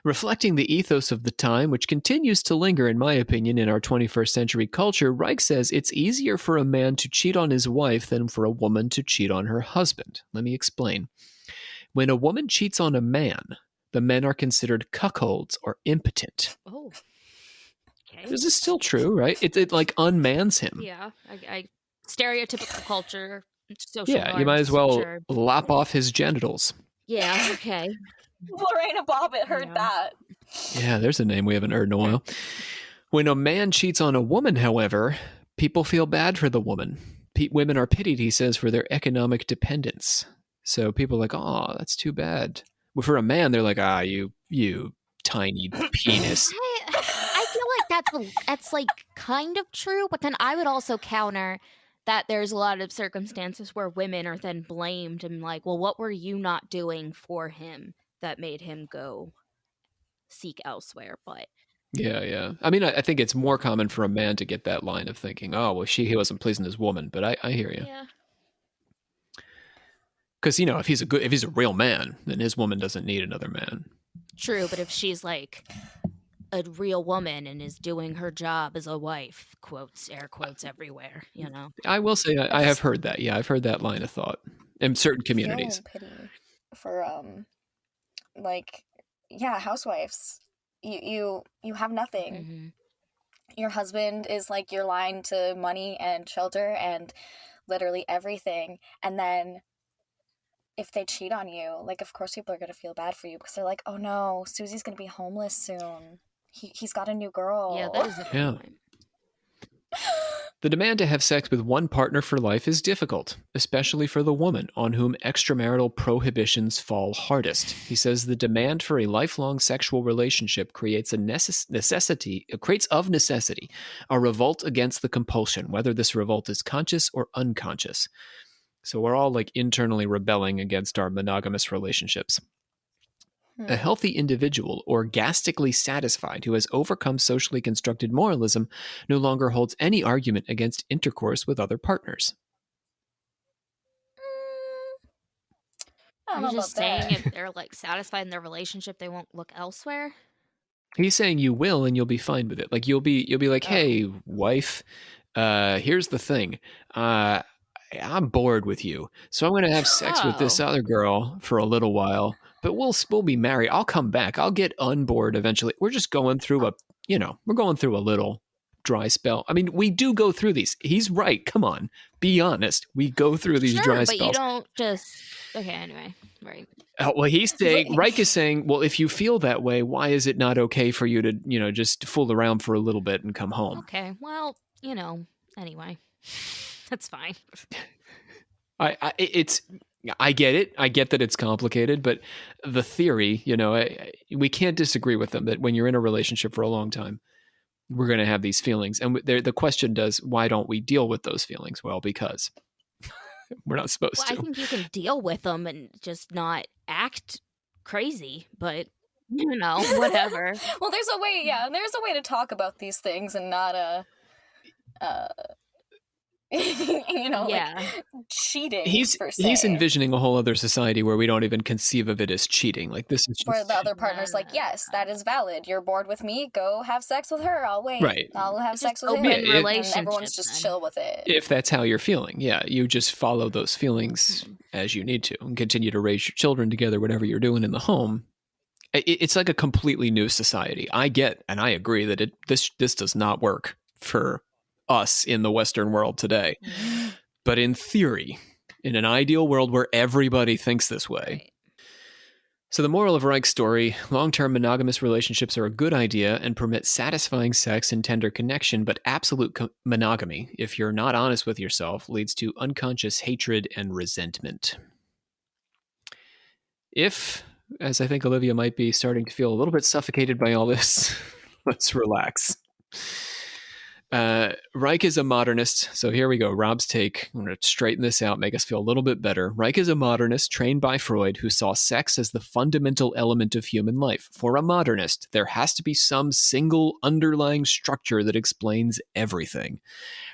Reflecting the ethos of the time, which continues to linger, in my opinion, in our 21st century culture, Reich says it's easier for a man to cheat on his wife than for a woman to cheat on her husband. Let me explain. When a woman cheats on a man, the men are considered cuckolds or impotent. Oh. Okay. This is still true, right? It like unmans him. Yeah. I stereotypical culture, social Yeah, you might as well lop off his genitals. Yeah, okay. Lorena Bobbitt heard that. Yeah, there's a name we haven't heard in a while. When a man cheats on a woman, however, people feel bad for the woman. Women are pitied, he says, for their economic dependence. So people are like, oh, that's too bad. Well, for a man, they're like, you tiny penis. I feel like that's like kind of true, but then I would also counter that there's a lot of circumstances where women are then blamed and like, well, what were you not doing for him that made him go seek elsewhere? But Yeah. I mean, I think it's more common for a man to get that line of thinking, oh, well, he wasn't pleasing his woman, but I hear you. Yeah. Because, you know, if he's a real man, then his woman doesn't need another man. True, but if she's like a real woman and is doing her job as a wife, quotes, air quotes everywhere, you know. I will say I have heard that. Yeah, I've heard that line of thought in certain communities. Pity for housewives. You have nothing. Mm-hmm. Your husband is like your line to money and shelter and literally everything. And then if they cheat on you, like, of course people are going to feel bad for you because they're like, oh no, Susie's going to be homeless soon. He's got a new girl. Yeah, that is a point. The demand to have sex with one partner for life is difficult, especially for the woman on whom extramarital prohibitions fall hardest. He says the demand for a lifelong sexual relationship creates a necessity a revolt against the compulsion, whether this revolt is conscious or unconscious. So we're all like internally rebelling against our monogamous relationships. A healthy individual, orgastically satisfied, who has overcome socially constructed moralism, no longer holds any argument against intercourse with other partners. I'm just saying if they're like satisfied in their relationship, they won't look elsewhere. He's saying you will, and you'll be fine with it. Like you'll be like, hey, wife, here's the thing. I'm bored with you, so I'm going to have sex with this other girl for a little while. But we'll be married. I'll come back. I'll get unbored eventually. We're just going through we're going through a little dry spell. I mean, we do go through these. He's right. Come on. Be honest. We go through these dry spells. But you don't just... Okay, anyway. Right. Well, Reich is saying, well, if you feel that way, why is it not okay for you to, just fool around for a little bit and come home? Okay. Well, anyway. That's fine. I get it. I get that it's complicated, but the theory, we can't disagree with them that when you're in a relationship for a long time, we're going to have these feelings. And the question does, why don't we deal with those feelings? Well, because we're not supposed to. I think you can deal with them and just not act crazy, but whatever. Well, there's a way to talk about these things and not like cheating. He's envisioning a whole other society where we don't even conceive of it as cheating. Like this is just... where the other partner's like, yes, that is valid. You're bored with me. Go have sex with her. I'll wait. Right. I'll have sex with him. And everyone's just chill with it. If that's how you're feeling, you just follow those feelings as you need to and continue to raise your children together, whatever you're doing in the home. It's like a completely new society. I get and I agree that this does not work for us in the Western world today. But in theory, in an ideal world where everybody thinks this way. Right. So the moral of Reich's story, long-term monogamous relationships are a good idea and permit satisfying sex and tender connection, but absolute monogamy, if you're not honest with yourself, leads to unconscious hatred and resentment. If, as I think Olivia might be starting to feel a little bit suffocated by all this, let's relax. Reich is a modernist, so here we go. Rob's take. I'm going to straighten this out, make us feel a little bit better. Reich is a modernist trained by Freud who saw sex as the fundamental element of human life. For a modernist, there has to be some single underlying structure that explains everything.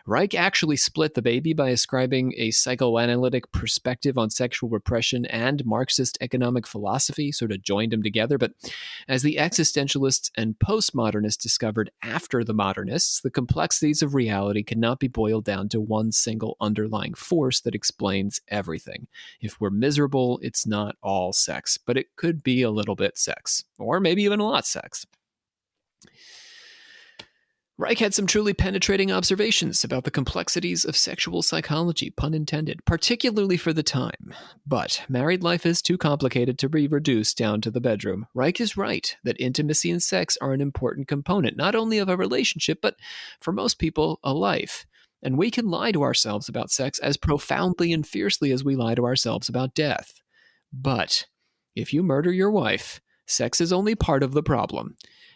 Reich actually split the baby by ascribing a psychoanalytic perspective on sexual repression and Marxist economic philosophy, sort of joined them together. But as the existentialists and postmodernists discovered after the modernists, the complexities of reality cannot be boiled down to one single underlying force that explains everything. If we're miserable, it's not all sex, but it could be a little bit sex, or maybe even a lot sex. Reich had some truly penetrating observations about the complexities of sexual psychology, pun intended, particularly for the time. But married life is too complicated to be reduced down to the bedroom. Reich is right that intimacy and sex are an important component, not only of a relationship, but for most people, a life. And we can lie to ourselves about sex as profoundly and fiercely as we lie to ourselves about death. But if you murder your wife, sex is only part of the problem.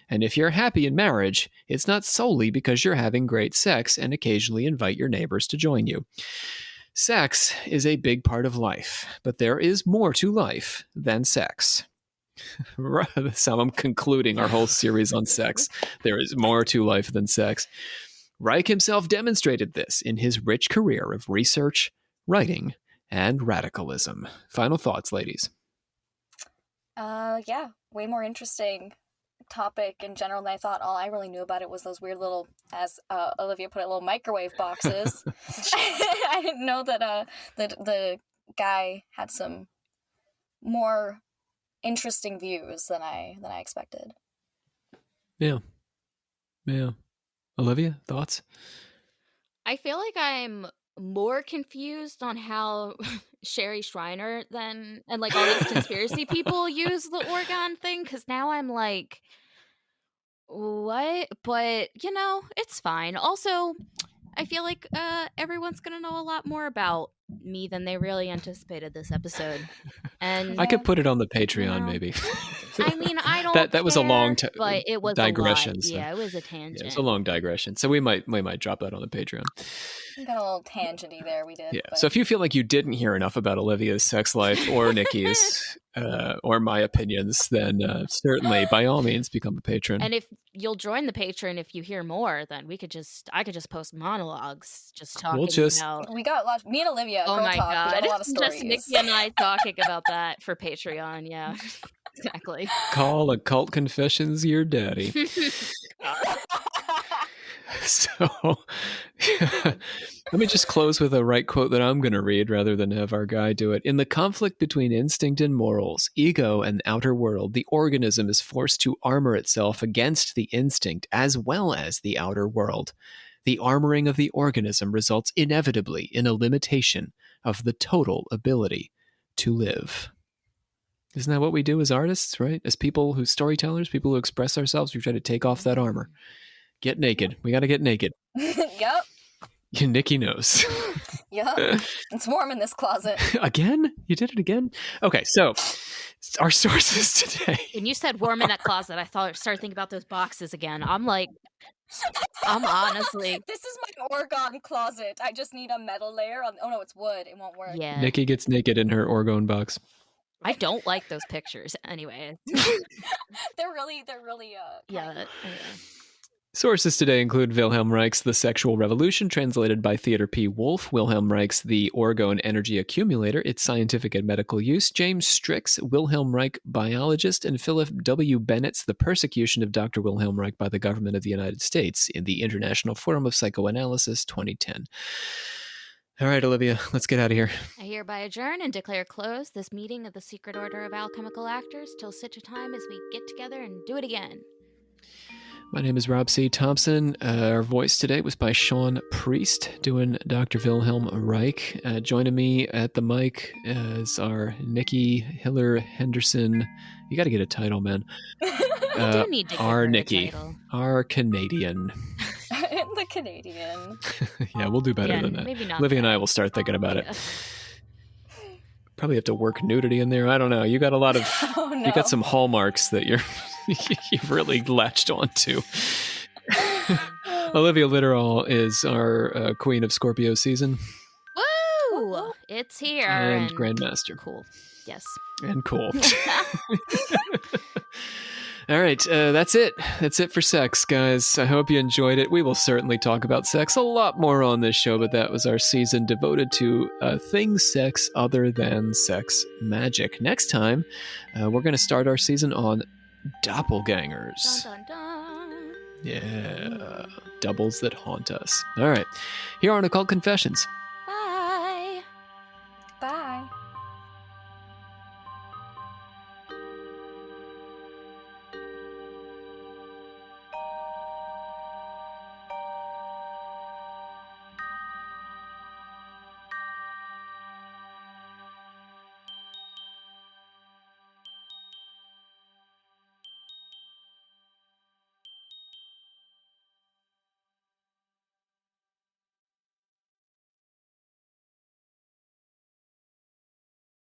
And if you're happy in marriage, it's not solely because you're having great sex and occasionally invite your neighbors to join you. Sex is a big part of life, but there is more to life than sex. That's how I'm concluding our whole series on sex. There is more to life than sex. Reich himself demonstrated this in his rich career of research, writing, and radicalism. Final thoughts, ladies? Yeah, way more interesting topic in general than I thought. All I really knew about it was those weird little, as Olivia put it, little microwave boxes. I didn't know that the guy had some more interesting views than I expected. Yeah. Olivia, thoughts? I feel like I'm more confused on how Sherry Shriner and like all these conspiracy people use the Orgone thing, because now I'm like, what? But it's fine. Also, I feel like everyone's gonna know a lot more about me than they really anticipated this episode. And I could put it on the Patreon, maybe. I mean, I don't. That was a long but it was digression. A lot. So. Yeah, it was a tangent. Yeah, it was a long digression. So we might drop that on the Patreon. We got a little tangenty there. We did. Yeah. But... So if you feel like you didn't hear enough about Olivia's sex life or Nikki's or my opinions, then certainly by all means become a patron. And if you'll join the Patreon, if you hear more, then I could just post monologues just talking about. We got lots. Me and Olivia. Oh my god! We got a lot of stories. Just Nikki and I talking about that for Patreon. Yeah. Exactly. Call Occult Confessions your daddy. So let me just close with a right quote that I'm going to read rather than have our guy do it. In the conflict between instinct and morals, ego and outer world, the organism is forced to armor itself against the instinct as well as the outer world. The armoring of the organism results inevitably in a limitation of the total ability to live. Isn't that what we do as artists, right? As people who storytellers, people who express ourselves, we try to take off that armor. Get naked. We got to get naked. Yep. Nikki knows. Yep. It's warm in this closet. Again? You did it again? Okay, so our sources today. When you said warm in that closet, I started thinking about those boxes again. I'm honestly. This is my Orgone closet. I just need a metal layer on. Oh no, it's wood. It won't work. Yeah. Nikki gets naked in her Orgone box. I don't like those pictures anyway. They're really yeah. Anyway. Sources today include Wilhelm Reich's The Sexual Revolution, translated by Theodore P. Wolfe, Wilhelm Reich's The Orgone Energy Accumulator, Its Scientific and Medical Use, James Strick's Wilhelm Reich Biologist, and Philip W. Bennett's The Persecution of Dr. Wilhelm Reich by the Government of the United States in the International Forum of Psychoanalysis, 2010. All right, Olivia, let's get out of here. I hereby adjourn and declare closed this meeting of the Secret Order of Alchemical Actors till such a time as we get together and do it again. My name is Rob C. Thompson. Our voice today was by Sean Priest, doing Dr. Wilhelm Reich. Joining me at the mic is our Nikki Hiller Henderson. You got to get a title, man. I do need to our get Nikki, a title. Our Canadian. The Canadian. Yeah, we'll do better than that. Maybe not. Livy and I will start thinking about it. Probably have to work nudity in there. I don't know. You got a lot of. Oh, no. You got some hallmarks that you've really latched onto. Olivia Litterall is our Queen of Scorpio season. Woo! It's here. And Grandmaster. Cool. Yes. And cool. All right, that's it. That's it for sex, guys. I hope you enjoyed it. We will certainly talk about sex a lot more on this show, but that was our season devoted to things sex other than sex magic. Next time, we're going to start our season on doppelgangers. Dun, dun, dun. Yeah, doubles that haunt us. All right, here on Occult Confessions.